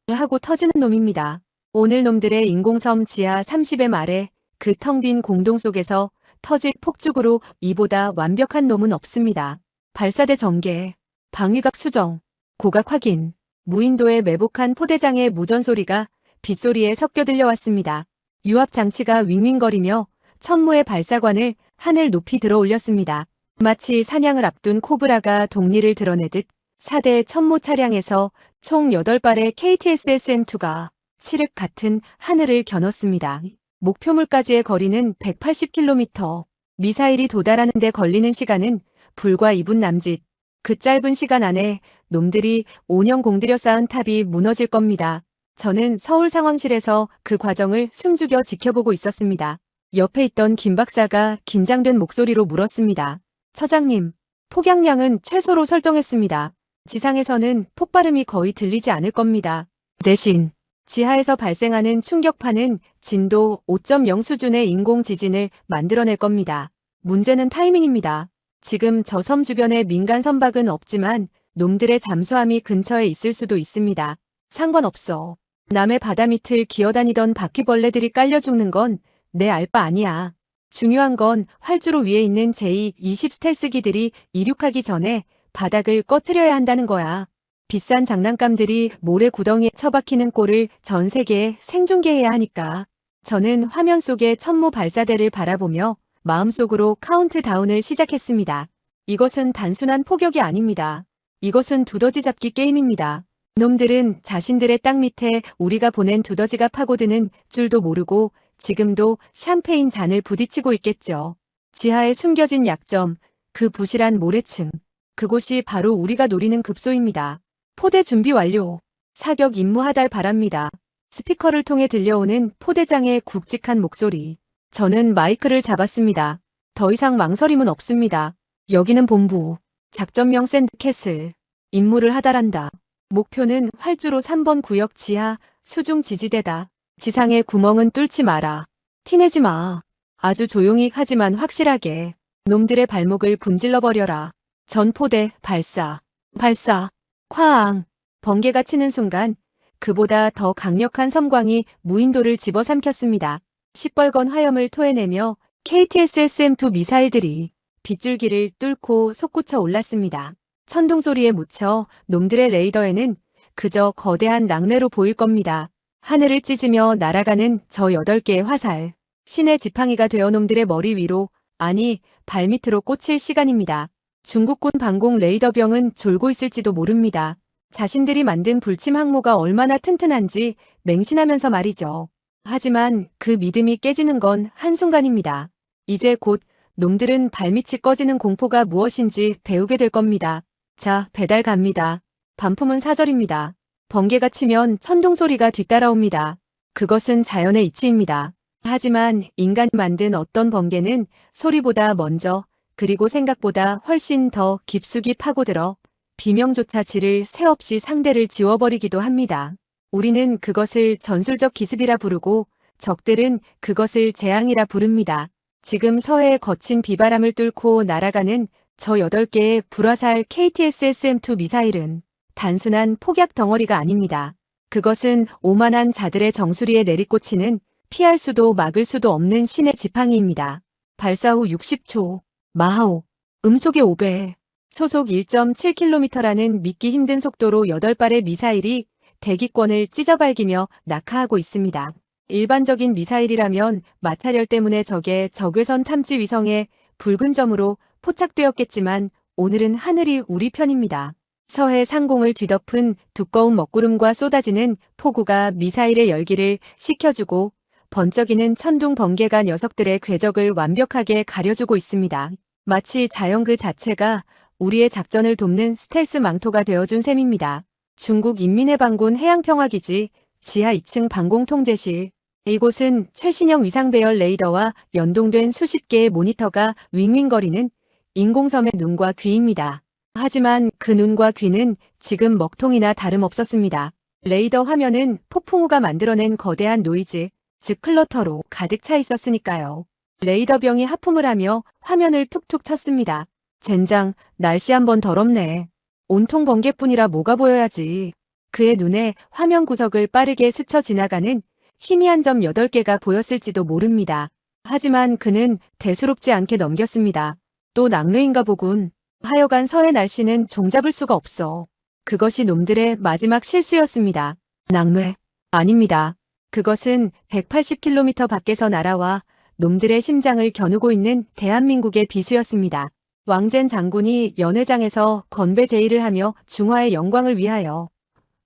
하고 터지는 놈입니다. 오늘 놈들의 인공섬 지하 30m 아래 그 텅 빈 공동 속에서 터질 폭죽으로 이보다 완벽한 놈은 없습니다. 발사대 전개, 방위각 수정, 고각 확인, 무인도에 매복한 포대장의 무전소리가 빗소리에 섞여 들려왔습니다. 유압 장치가 윙윙거리며 천무의 발사관을 하늘 높이 들어 올렸습니다. 마치 사냥을 앞둔 코브라가 독리를 드러내듯 4대 천무 차량에서 총 8발의 KTSSM-2가 칠흑 같은 하늘을 겨눴습니다. 목표물까지의 거리는 180km. 미사일이 도달하는 데 걸리는 시간은 불과 2분 남짓. 그 짧은 시간 안에 놈들이 5년 공들여 쌓은 탑이 무너질 겁니다. 저는 서울 상황실에서 그 과정을 숨죽여 지켜보고 있었습니다. 옆에 있던 김 박사가 긴장된 목소리로 물었습니다. 처장님, 폭약량은 최소로 설정했습니다. 지상에서는 폭발음이 거의 들리지 않을 겁니다. 대신 지하에서 발생하는 충격파는 진도 5.0 수준의 인공 지진을 만들어낼 겁니다. 문제는 타이밍입니다. 지금 저 섬 주변에 민간 선박은 없지만 놈들의 잠수함이 근처에 있을 수도 있습니다. 상관없어. 남의 바다 밑을 기어다니던 바퀴벌레들이 깔려 죽는 건 내 알 바 아니야. 중요한 건 활주로 위에 있는 제2-20 스텔스기들이 이륙하기 전에 바닥을 꺼트려야 한다는 거야. 비싼 장난감들이 모래 구덩이에 처박히는 꼴을 전 세계에 생중계해야 하니까. 저는 화면 속의 천무 발사대를 바라보며 마음속으로 카운트다운을 시작했습니다. 이것은 단순한 포격이 아닙니다. 이것은 두더지 잡기 게임입니다. 놈들은 자신들의 땅 밑에 우리가 보낸 두더지가 파고드는 줄도 모르고 지금도 샴페인 잔을 부딪히고 있겠죠. 지하에 숨겨진 약점, 그 부실한 모래층. 그곳이 바로 우리가 노리는 급소입니다. 포대 준비 완료. 사격 임무하달 바랍니다. 스피커를 통해 들려오는 포대장의 굵직한 목소리. 저는 마이크를 잡았습니다. 더 이상 망설임은 없습니다. 여기는 본부. 작전명 샌드캐슬. 임무를 하달한다. 목표는 활주로 3번 구역 지하 수중 지지대다. 지상의 구멍은 뚫지 마라. 티내지 마. 아주 조용히 하지만 확실하게. 놈들의 발목을 분질러버려라. 전포대 발사. 발사. 쾅. 번개가 치는 순간 그보다 더 강력한 섬광이 무인도를 집어삼켰습니다. 시뻘건 화염을 토해내며 KTSSM-2 미사일들이 빗줄기를 뚫고 솟구쳐 올랐습니다. 천둥소리에 묻혀 놈들의 레이더에는 그저 거대한 낙뢰로 보일 겁니다. 하늘을 찢으며 날아가는 저 8개의 화살. 신의 지팡이가 되어 놈들의 머리 위로, 아니 발밑으로 꽂힐 시간입니다. 중국군 방공 레이더병은 졸고 있을지도 모릅니다. 자신들이 만든 불침 항모가 얼마나 튼튼한지 맹신하면서 말이죠. 하지만 그 믿음이 깨지는 건 한순간입니다. 이제 곧 놈들은 발밑이 꺼지는 공포가 무엇인지 배우게 될 겁니다. 자, 배달 갑니다. 반품은 사절입니다. 번개가 치면 천둥소리가 뒤따라옵니다. 그것은 자연의 이치입니다. 하지만 인간이 만든 어떤 번개는 소리보다 먼저, 그리고 생각보다 훨씬 더 깊숙이 파고들어 비명조차 지를 새 없이 상대를 지워버리기도 합니다. 우리는 그것을 전술적 기습이라 부르고 적들은 그것을 재앙이라 부릅니다. 지금 서해의 거친 비바람을 뚫고 날아가는 저 8개의 불화살 KTSSM-2 미사일은 단순한 폭약 덩어리가 아닙니다. 그것은 오만한 자들의 정수리에 내리꽂히는 피할 수도 막을 수도 없는 신의 지팡이입니다. 발사 후 60초. 마하오. 음속의 5배. 초속 1.7km라는 믿기 힘든 속도로 8발의 미사일이 대기권을 찢어발기며 낙하하고 있습니다. 일반적인 미사일이라면 마찰열 때문에 적의 적외선 탐지 위성에 붉은 점으로 포착되었겠지만 오늘은 하늘이 우리 편입니다. 서해 상공을 뒤덮은 두꺼운 먹구름과 쏟아지는 폭우가 미사일의 열기를 식혀주고 번쩍이는 천둥 번개가 녀석들의 궤적을 완벽하게 가려주고 있습니다. 마치 자연 그 자체가 우리의 작전을 돕는 스텔스 망토가 되어준 셈입니다. 중국 인민해방군 해양평화기지 지하 2층 방공통제실. 이곳은 최신형 위상배열 레이더와 연동된 수십 개의 모니터가 윙윙거리는 인공섬의 눈과 귀입니다. 하지만 그 눈과 귀는 지금 먹통이나 다름없었습니다. 레이더 화면은 폭풍우가 만들어낸 거대한 노이즈, 즉 클러터로 가득 차 있었으니까요. 레이더병이 하품을 하며 화면을 툭툭 쳤습니다. 젠장, 날씨 한번 더럽네. 온통 번개뿐이라 뭐가 보여야지. 그의 눈에 화면 구석을 빠르게 스쳐 지나가는 희미한 점 8개가 보였을지도 모릅니다. 하지만 그는 대수롭지 않게 넘겼습니다. 또 낙뢰인가 보군. 하여간 서해 날씨는 종잡을 수가 없어. 그것이 놈들의 마지막 실수였습니다. 낙뢰? 아닙니다. 그것은 180km 밖에서 날아와 놈들의 심장을 겨누고 있는 대한민국의 비수였습니다. 왕젠 장군이 연회장에서 건배 제의를 하며 중화의 영광을 위하여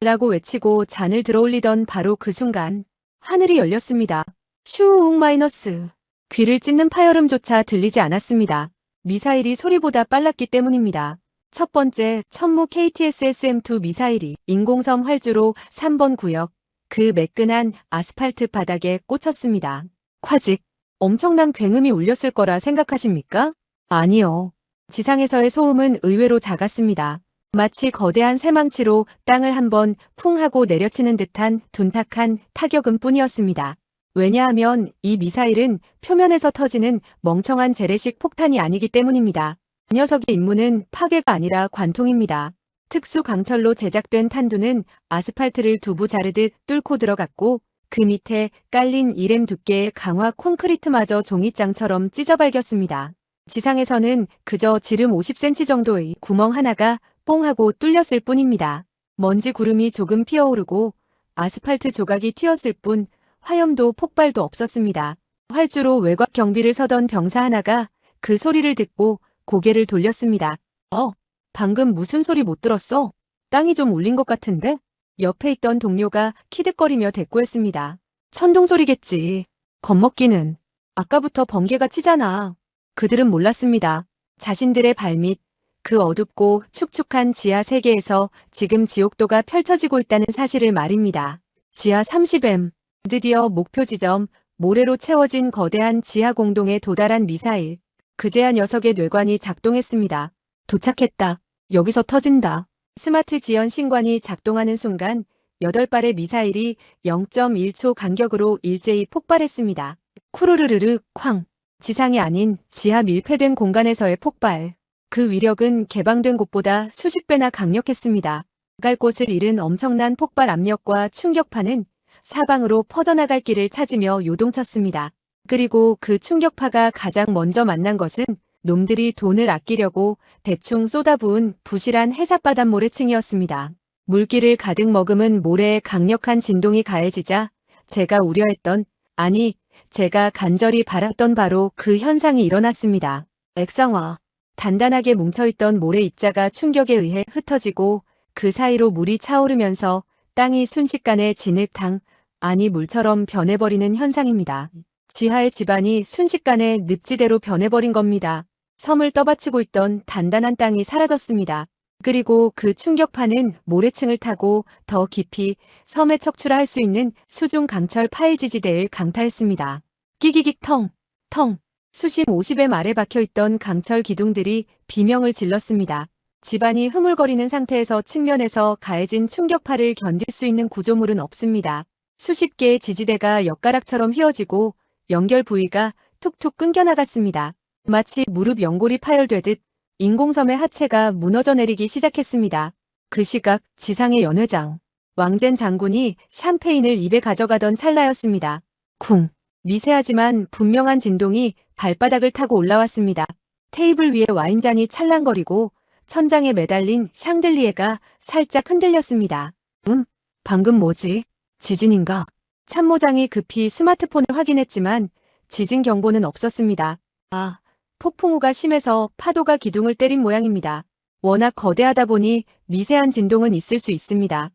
라고 외치고 잔을 들어올리던 바로 그 순간 하늘이 열렸습니다. 슈웅 마이너스. 귀를 찢는 파열음조차 들리지 않았습니다. 미사일이 소리보다 빨랐기 때문입니다. 첫 번째 천무 KTSSM-2 미사일이 인공섬 활주로 3번 구역 그 매끈한 아스팔트 바닥에 꽂혔습니다. 콰직. 엄청난 굉음이 울렸을 거라 생각하십니까? 아니요. 지상에서의 소음은 의외로 작았습니다. 마치 거대한 쇠망치로 땅을 한번 쿵 하고 내려치는 듯한 둔탁한 타격음 뿐이었습니다. 왜냐하면 이 미사일은 표면에서 터지는 멍청한 재래식 폭탄이 아니기 때문입니다. 이 녀석의 임무는 파괴가 아니라 관통입니다. 특수 강철로 제작된 탄두는 아스팔트를 두부 자르듯 뚫고 들어갔고 그 밑에 깔린 1m 두께의 강화 콘크리트마저 종이장처럼 찢어발겼습니다. 지상에서는 그저 지름 50cm 정도의 구멍 하나가 뽕 하고 뚫렸을 뿐입니다. 먼지 구름이 조금 피어오르고 아스팔트 조각이 튀었을 뿐 화염도 폭발도 없었습니다. 활주로 외곽 경비를 서던 병사 하나가 그 소리를 듣고 고개를 돌렸습니다. 방금 무슨 소리 못 들었어? 땅이 좀 울린 것 같은데? 옆에 있던 동료가 키득거리며 대꾸했습니다. 천둥 소리겠지. 겁먹기는. 아까부터 번개가 치잖아. 그들은 몰랐습니다. 자신들의 발밑, 그 어둡고 축축한 지하 세계에서 지금 지옥도가 펼쳐지고 있다는 사실을 말입니다. 지하 30m. 드디어 목표 지점, 모래로 채워진 거대한 지하 공동에 도달한 미사일. 그제야 녀석의 뇌관이 작동했습니다. 도착했다. 여기서 터진다. 스마트 지연 신관이 작동하는 순간 8발의 미사일이 0.1초 간격으로 일제히 폭발했습니다. 쿠르르르르 쾅. 지상이 아닌 지하 밀폐된 공간에서의 폭발. 그 위력은 개방된 곳보다 수십 배나 강력했습니다. 갈 곳을 잃은 엄청난 폭발 압력과 충격파는 사방으로 퍼져나갈 길을 찾으며 요동쳤습니다. 그리고 그 충격파가 가장 먼저 만난 것은 놈들이 돈을 아끼려고 대충 쏟아부은 부실한 해사바닷 모래층이었습니다. 물기를 가득 머금은 모래에 강력한 진동이 가해지자 제가 우려했던, 아니, 제가 간절히 바랐던 바로 그 현상이 일어났습니다. 액상화. 단단하게 뭉쳐있던 모래 입자가 충격에 의해 흩어지고 그 사이로 물이 차오르면서 땅이 순식간에 진흙탕, 아니 물처럼 변해버리는 현상입니다. 지하의 집안이 순식간에 늪지대로 변해버린 겁니다. 섬을 떠받치고 있던 단단한 땅이 사라졌습니다. 그리고 그 충격파는 모래층을 타고 더 깊이 섬에 척추할 수 있는 수중 강철 파일 지지대를 강타했습니다. 끼기기 텅, 텅. 수심 50m 아래 박혀있던 강철 기둥들이 비명을 질렀습니다. 집안이 흐물거리는 상태에서 측면에서 가해진 충격파를 견딜 수 있는 구조물은 없습니다. 수십 개의 지지대가 엿가락처럼 휘어지고 연결 부위가 툭툭 끊겨나갔습니다. 마치 무릎 연골이 파열되듯 인공섬의 하체가 무너져 내리기 시작했습니다. 그 시각 지상의 연회장. 왕젠 장군이 샴페인을 입에 가져가던 찰나였습니다. 쿵. 미세하지만 분명한 진동이 발바닥을 타고 올라왔습니다. 테이블 위에 와인잔이 찰랑거리고 천장에 매달린 샹들리에가 살짝 흔들렸습니다. 방금 뭐지? 지진인가? 참모장이 급히 스마트폰을 확인했지만 지진 경보는 없었습니다. 폭풍우가 심해서 파도가 기둥을 때린 모양입니다. 워낙 거대하다 보니 미세한 진동은 있을 수 있습니다.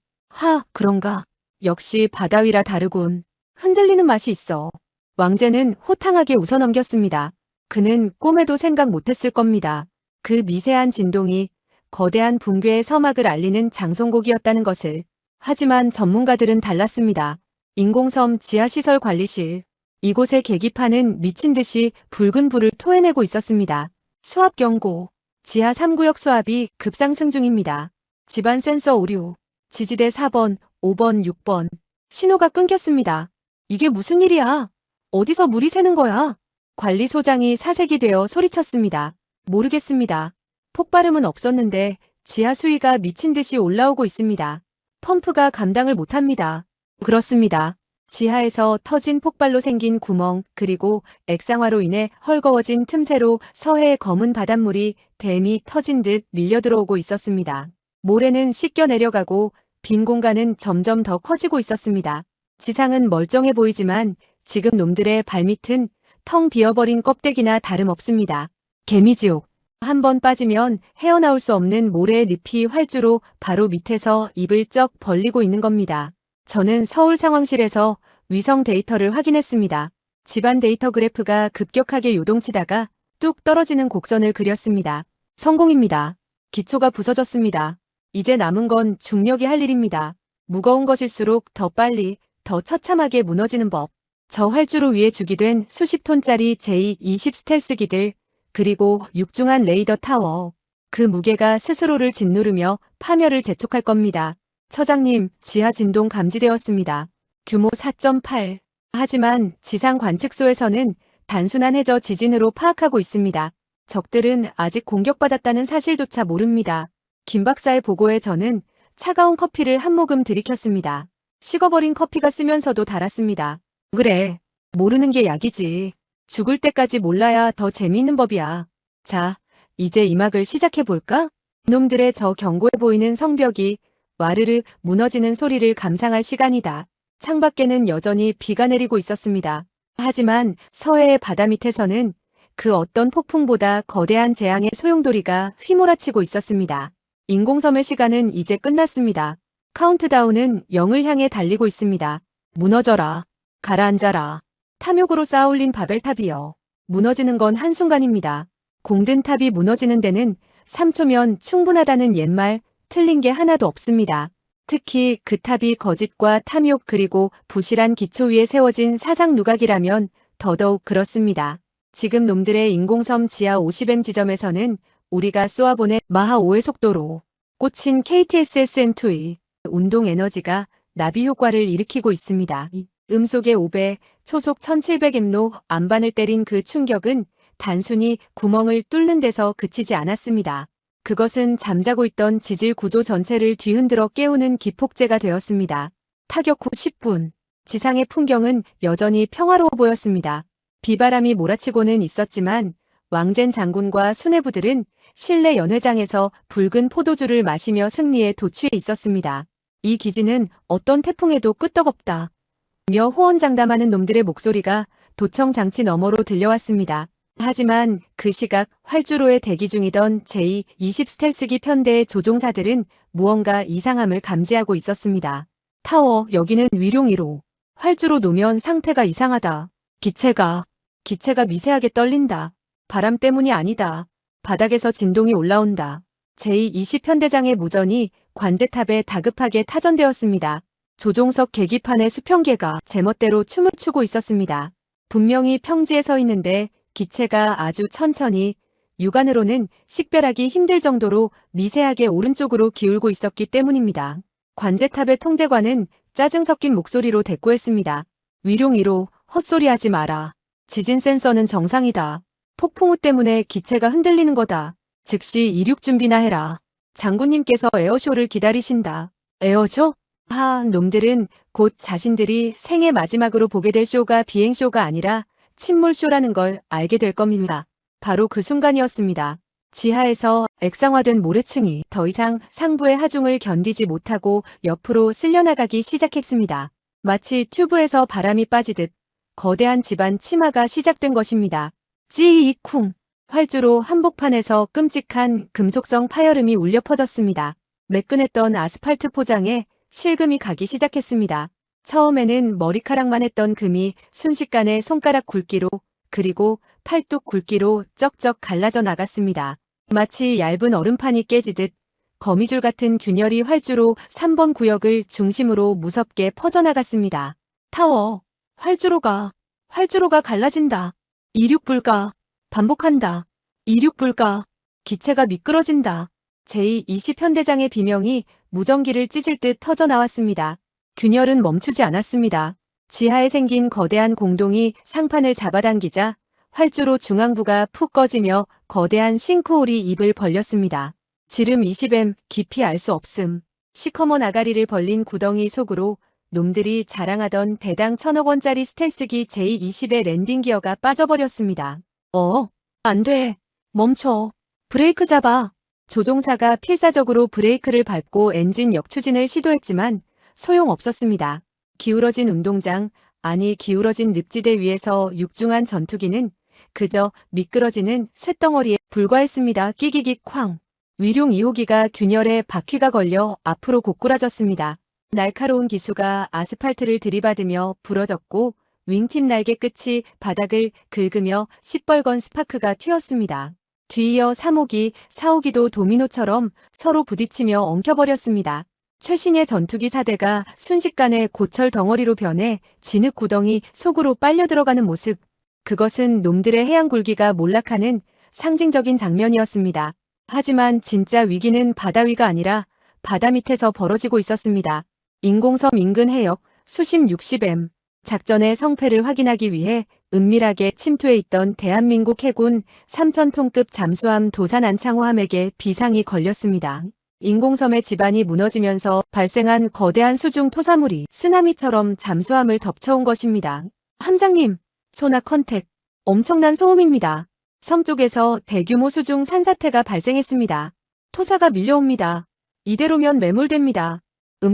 그런가? 역시 바다 위라 다르군. 흔들리는 맛이 있어. 왕제는 호탕하게 웃어넘겼습니다. 그는 꿈에도 생각 못했을 겁니다. 그 미세한 진동이 거대한 붕괴의 서막을 알리는 장송곡이었다는 것을. 하지만 전문가들은 달랐습니다. 인공섬 지하시설 관리실. 이곳의 계기판은 미친 듯이 붉은 불을 토해내고 있었습니다. 수압 경고. 지하 3구역 수압이 급상승 중입니다. 집안 센서 오류. 지지대 4번, 5번, 6번. 신호가 끊겼습니다. 이게 무슨 일이야? 어디서 물이 새는 거야? 관리소장이 사색이 되어 소리쳤습니다. 모르겠습니다. 폭발음은 없었는데 지하 수위가 미친 듯이 올라오고 있습니다. 펌프가 감당을 못합니다. 그렇습니다. 지하에서 터진 폭발로 생긴 구멍 그리고 액상화로 인해 헐거워진 틈새로 서해의 검은 바닷물이 댐이 터진 듯 밀려 들어오고 있었습니다. 모래는 씻겨 내려가고 빈 공간은 점점 더 커지고 있었습니다. 지상은 멀쩡해 보이지만 지금 놈들의 발밑은 텅 비어버린 껍데기나 다름없습니다. 개미지옥. 한번 빠지면 헤어나올 수 없는 모래의 늪이 활주로 바로 밑에서 입을 쩍 벌리고 있는 겁니다. 저는 서울 상황실에서 위성 데이터를 확인했습니다. 집안 데이터 그래프가 급격하게 요동치다가 뚝 떨어지는 곡선을 그렸습니다. 성공입니다. 기초가 부서졌습니다. 이제 남은 건 중력이 할 일입니다. 무거운 것일수록 더 빨리, 더 처참하게 무너지는 법. 저 활주로 위에 주기된 수십 톤짜리 J-20 스텔스기들, 그리고 육중한 레이더 타워. 그 무게가 스스로를 짓누르며 파멸을 재촉할 겁니다. 처장님, 지하 진동 감지되었습니다. 규모 4.8. 하지만 지상 관측소에서는 단순한 해저 지진으로 파악하고 있습니다. 적들은 아직 공격받았다는 사실조차 모릅니다. 김 박사의 보고에 저는 차가운 커피를 한 모금 들이켰습니다. 식어버린 커피가 쓰면서도 달았습니다. 그래, 모르는 게 약이지. 죽을 때까지 몰라야 더 재미있는 법이야. 자, 이제 이 막을 시작해볼까? 놈들의 저 견고해 보이는 성벽이 와르르 무너지는 소리를 감상할 시간이다. 창밖에는 여전히 비가 내리고 있었습니다. 하지만 서해의 바다 밑에서는 그 어떤 폭풍보다 거대한 재앙의 소용돌이가 휘몰아치고 있었습니다. 인공섬의 시간은 이제 끝났습니다. 카운트다운은 0을 향해 달리고 있습니다. 무너져라. 가라앉아라. 탐욕으로 쌓아올린 바벨탑이여. 무너지는 건 한순간입니다. 공든 탑이 무너지는 데는 3초면 충분하다는 옛말, 틀린 게 하나도 없습니다. 특히 그 탑이 거짓과 탐욕 그리고 부실한 기초 위에 세워진 사상 누각이라면 더더욱 그렇습니다. 지금 놈들의 인공섬 지하 50M 지점에서는 우리가 쏘아보낸 마하 5의 속도로 꽂힌 KTSSM2의 운동 에너지가 나비 효과를 일으키고 있습니다. 음속의 5배, 초속 1700M로 안반을 때린 그 충격은 단순히 구멍을 뚫는 데서 그치지 않았습니다. 그것은 잠자고 있던 지질 구조 전체를 뒤흔들어 깨우는 기폭제가 되었습니다. 타격 후 10분, 지상의 풍경은 여전히 평화로워 보였습니다. 비바람이 몰아치고는 있었지만 왕젠 장군과 수뇌부들은 실내 연회장에서 붉은 포도주를 마시며 승리에 도취해 있었습니다. 이 기지는 어떤 태풍에도 끄떡없다. 며 호언장담하는 놈들의 목소리가 도청 장치 너머로 들려왔습니다. 하지만 그 시각 활주로에 대기 중이던 J-20 스텔스기 편대의 조종사들은 무언가 이상함을 감지하고 있었습니다. 타워, 여기는 위룡 1호. 활주로 노면 상태가 이상하다. 기체가 미세하게 떨린다. 바람 때문이 아니다. 바닥에서 진동이 올라온다. J-20 편대장의 무전이 관제탑에 다급하게 타전되었습니다. 조종석 계기판의 수평계가 제멋대로 춤을 추고 있었습니다. 분명히 평지에 서 있는데 기체가 아주 천천히, 육안으로는 식별하기 힘들 정도로 미세하게 오른쪽으로 기울고 있었기 때문입니다. 관제탑의 통제관은 짜증 섞인 목소리로 대꾸했습니다. 위룡 1호, 헛소리하지 마라. 지진 센서는 정상이다. 폭풍우 때문에 기체가 흔들리는 거다. 즉시 이륙 준비나 해라. 장군님께서 에어쇼를 기다리신다. 에어쇼? 놈들은 곧 자신들이 생애 마지막으로 보게 될 쇼가 비행쇼가 아니라 침몰쇼라는 걸 알게 될 겁니다. 바로 그 순간이었습니다. 지하에서 액상화된 모래층이 더 이상 상부의 하중을 견디지 못하고 옆으로 쓸려나가기 시작했습니다. 마치 튜브에서 바람이 빠지듯 거대한 집안 치마가 시작된 것입니다. 찌이쿵! 활주로 한복판에서 끔찍한 금속성 파열음이 울려 퍼졌습니다. 매끈했던 아스팔트 포장에 실금이 가기 시작했습니다. 처음에는 머리카락만 했던 금이 순식간에 손가락 굵기로 그리고 팔뚝 굵기로 쩍쩍 갈라져 나갔습니다. 마치 얇은 얼음판이 깨지듯 거미줄 같은 균열이 활주로 3번 구역을 중심으로 무섭게 퍼져나갔습니다. 타워, 활주로가 갈라진다. 이륙 불가. 반복한다. 이륙 불가. 기체가 미끄러진다. J-20 편대장의 비명이 무전기를 찢을 듯 터져 나왔습니다. 균열은 멈추지 않았습니다. 지하에 생긴 거대한 공동이 상판을 잡아당기자 활주로 중앙부가 푹 꺼지며 거대한 싱크홀이 입을 벌렸습니다. 지름 20m, 깊이 알 수 없음. 시커먼 아가리를 벌린 구덩이 속으로 놈들이 자랑하던 대당 1000억 원짜리 스텔스기 J-20의 랜딩 기어가 빠져버렸습니다. 안 돼. 멈춰. 브레이크 잡아. 조종사가 필사적으로 브레이크를 밟고 엔진 역추진을 시도했지만 소용없었습니다. 기울어진 운동장, 아니 기울어진 늪지대 위에서 육중한 전투기는 그저 미끄러지는 쇳덩어리에 불과했습니다. 끼기기 쾅. 위룡 2호기가 균열에 바퀴가 걸려 앞으로 고꾸라졌습니다. 날카로운 기수가 아스팔트를 들이받으며 부러졌고 윙팁 날개 끝이 바닥을 긁으며 시뻘건 스파크가 튀었습니다. 뒤이어 3호기, 4호기도 도미노처럼 서로 부딪히며 엉켜버렸습니다. 최신의 전투기 4대가 순식간에 고철 덩어리로 변해 진흙 구덩이 속으로 빨려 들어가는 모습. 그것은 놈들의 해양 굴기가 몰락하는 상징적인 장면이었습니다. 하지만 진짜 위기는 바다 위가 아니라 바다 밑에서 벌어지고 있었습니다. 인공섬 인근 해역 수심 60m. 작전의 성패를 확인하기 위해 은밀하게 침투해 있던 대한민국 해군 3,000톤급 잠수함 도산 안창호함에게 비상이 걸렸습니다. 인공섬의 지반이 무너지면서 발생한 거대한 수중 토사물이 쓰나미처럼 잠수함을 덮쳐온 것입니다. 함장님, 소나 컨택. 엄청난 소음입니다. 섬 쪽에서 대규모 수중 산사태가 발생했습니다. 토사가 밀려옵니다. 이대로면 매몰됩니다.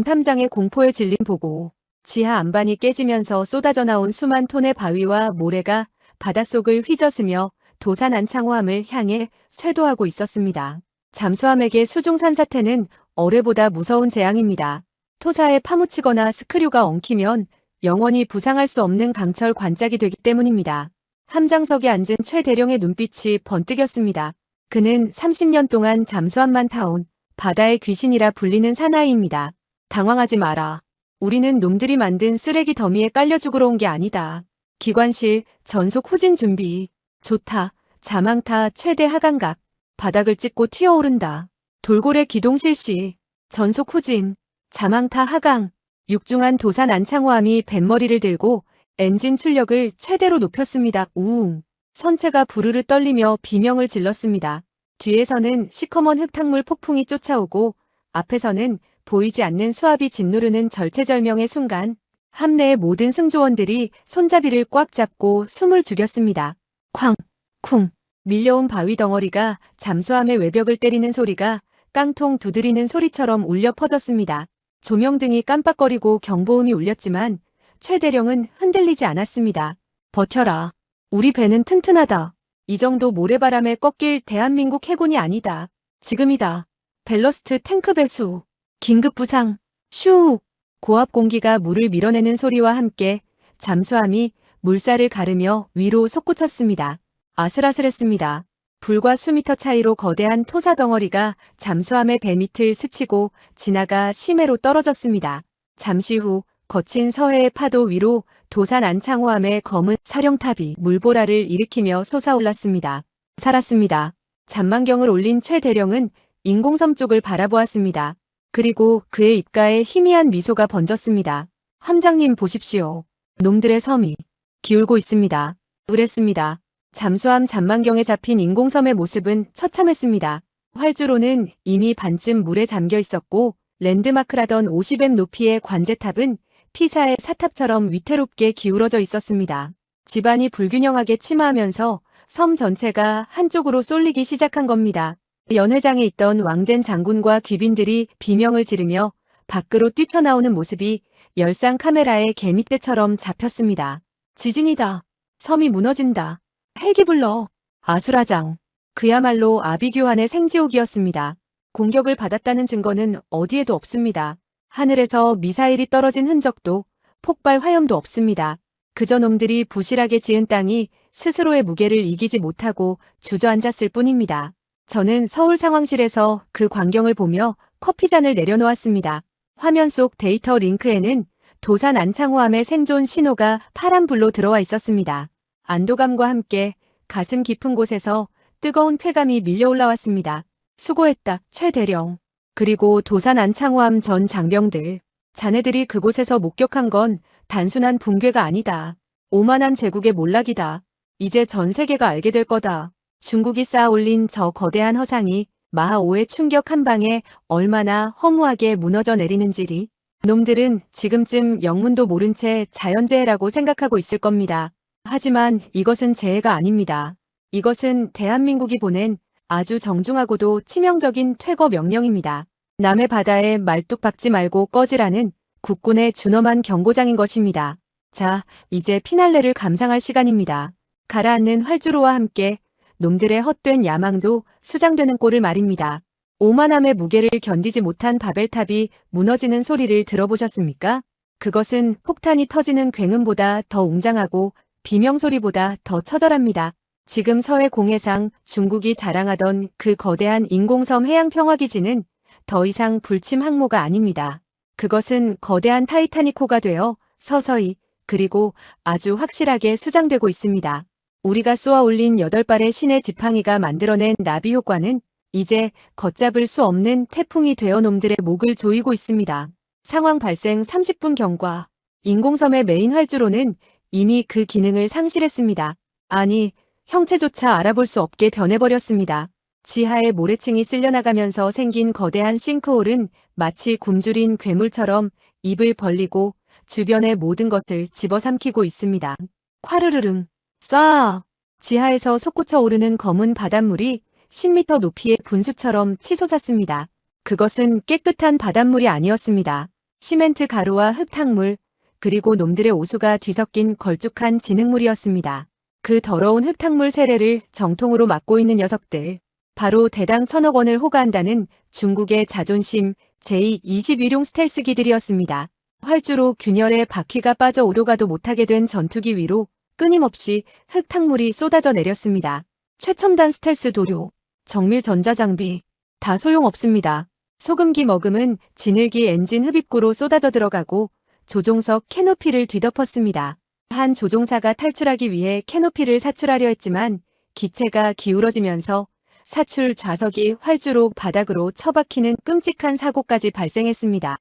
탐장의 공포에 질린 보고. 지하 안반이 깨지면서 쏟아져 나온 수만 톤의 바위와 모래가 바닷속을 휘젓으며 도산 안창호함을 향해 쇄도하고 있었습니다. 잠수함에게 수중 산사태는 어뢰보다 무서운 재앙입니다. 토사에 파묻히거나 스크류가 엉키면 영원히 부상할 수 없는 강철 관짝이 되기 때문입니다. 함장석에 앉은 최 대령의 눈빛이 번뜩였습니다. 그는 30년 동안 잠수함만 타온 바다의 귀신이라 불리는 사나이입니다. 당황하지 마라. 우리는 놈들이 만든 쓰레기 더미에 깔려 죽으러 온 게 아니다. 기관실, 전속 후진 준비. 좋다. 자망타 최대 하강각. 바닥을 찍고 튀어오른다. 돌고래 기동 실시. 전속 후진. 자망타 하강. 육중한 도산 안창호함이 뱃머리를 들고 엔진 출력을 최대로 높였습니다. 우웅. 선체가 부르르 떨리며 비명을 질렀습니다. 뒤에서는 시커먼 흙탕물 폭풍이 쫓아오고 앞에서는 보이지 않는 수압이 짓누르는 절체절명의 순간 함내의 모든 승조원들이 손잡이를 꽉 잡고 숨을 죽였습니다. 쾅! 쿵! 밀려온 바위 덩어리가 잠수함의 외벽을 때리는 소리가 깡통 두드리는 소리처럼 울려 퍼졌습니다. 조명등이 깜빡거리고 경보음이 울렸지만 최 대령은 흔들리지 않았습니다. 버텨라. 우리 배는 튼튼하다. 이 정도 모래바람에 꺾일 대한민국 해군이 아니다. 지금이다. 밸러스트 탱크 배수. 긴급 부상. 슈! 고압 공기가 물을 밀어내는 소리와 함께 잠수함이 물살을 가르며 위로 솟구쳤습니다. 아슬아슬했습니다. 불과 수미터 차이로 거대한 토사 덩어리가 잠수함의 배 밑을 스치고 지나가 심해로 떨어졌습니다. 잠시 후 거친 서해의 파도 위로 도산 안창호함의 검은 사령탑이 물보라를 일으키며 솟아올랐습니다. 살았습니다. 잔망경을 올린 최 대령은 인공섬 쪽을 바라보았습니다. 그리고 그의 입가에 희미한 미소가 번졌습니다. 함장님 보십시오. 놈들의 섬이 기울고 있습니다. 그랬습니다. 잠수함 잔망경에 잡힌 인공섬의 모습은 처참했습니다. 활주로는 이미 반쯤 물에 잠겨 있었고 랜드마크라던 50m 높이의 관제탑은 피사의 사탑처럼 위태롭게 기울어져 있었습니다. 지반이 불균형하게 침하하면서 섬 전체가 한쪽으로 쏠리기 시작한 겁니다. 연회장에 있던 왕젠 장군과 귀빈들이 비명을 지르며 밖으로 뛰쳐나오는 모습이 열상 카메라의 개미떼처럼 잡혔습니다. 지진이다. 섬이 무너진다. 헬기 불러. 아수라장. 그야말로 아비규환의 생지옥이었습니다. 공격을 받았다는 증거는 어디에도 없습니다. 하늘에서 미사일이 떨어진 흔적도 폭발 화염도 없습니다. 그저 놈들이 부실하게 지은 땅이 스스로의 무게를 이기지 못하고 주저앉았을 뿐입니다. 저는 서울 상황실에서 그 광경을 보며 커피잔을 내려놓았습니다. 화면 속 데이터 링크에는 도산 안창호함의 생존 신호가 파란불로 들어와 있었습니다. 안도감과 함께 가슴 깊은 곳에서 뜨거운 쾌감이 밀려 올라왔습니다. 수고했다, 최 대령. 그리고 도산 안창호함 전 장병들. 자네들이 그곳에서 목격한 건 단순한 붕괴가 아니다. 오만한 제국의 몰락이다. 이제 전 세계가 알게 될 거다. 중국이 쌓아 올린 저 거대한 허상이 마하5의 충격 한 방에 얼마나 허무하게 무너져 내리는지리. 놈들은 지금쯤 영문도 모른 채 자연재해라고 생각하고 있을 겁니다. 하지만 이것은 재해가 아닙니다. 이것은 대한민국이 보낸 아주 정중하고도 치명적인 퇴거 명령입니다. 남의 바다에 말뚝 박지 말고 꺼지라는 국군의 준엄한 경고장인 것입니다. 자, 이제 피날레를 감상할 시간입니다. 가라앉는 활주로와 함께 놈들의 헛된 야망도 수장되는 꼴을 말입니다. 오만함의 무게를 견디지 못한 바벨탑이 무너지는 소리를 들어보셨습니까? 그것은 폭탄이 터지는 굉음보다 더 웅장하고 비명소리보다 더 처절합니다. 지금 서해 공해상 중국이 자랑하던 그 거대한 인공섬 해양평화기지는 더 이상 불침 항모가 아닙니다. 그것은 거대한 타이타닉호가 되어 서서히 그리고 아주 확실하게 수장되고 있습니다. 우리가 쏘아 올린 8발의 신의 지팡이가 만들어낸 나비 효과는 이제 걷잡을 수 없는 태풍이 되어 놈들의 목을 조이고 있습니다. 상황 발생 30분 경과. 인공섬의 메인 활주로는 이미 그 기능을 상실했습니다. 아니, 형체조차 알아볼 수 없게 변해버렸습니다. 지하에 모래층이 쓸려나가면서 생긴 거대한 싱크홀은 마치 굶주린 괴물처럼 입을 벌리고 주변의 모든 것을 집어삼키고 있습니다. 콰르르릉, 쏴! 지하에서 솟구쳐 오르는 검은 바닷물이 10m 높이의 분수처럼 치솟았습니다. 그것은 깨끗한 바닷물이 아니었습니다. 시멘트 가루와 흙탕물, 그리고 놈들의 오수가 뒤섞인 걸쭉한 진흙물이었습니다. 그 더러운 흙탕물 세례를 정통으로 맡고 있는 녀석들. 바로 대당 1000억 원을 호가한다는 중국의 자존심 제21용 스텔스기들이었습니다. 활주로 균열에 바퀴가 빠져 오도 가도 못하게 된 전투기 위로 끊임없이 흙탕물이 쏟아져 내렸습니다. 최첨단 스텔스 도료, 정밀 전자장비, 다 소용없습니다. 소금기 머금은 진흙이 엔진 흡입구로 쏟아져 들어가고 조종석 캐노피를 뒤덮었습니다. 한 조종사가 탈출하기 위해 캐노피를 사출하려 했지만 기체가 기울어지면서 사출 좌석이 활주로 바닥으로 처박히는 끔찍한 사고까지 발생했습니다.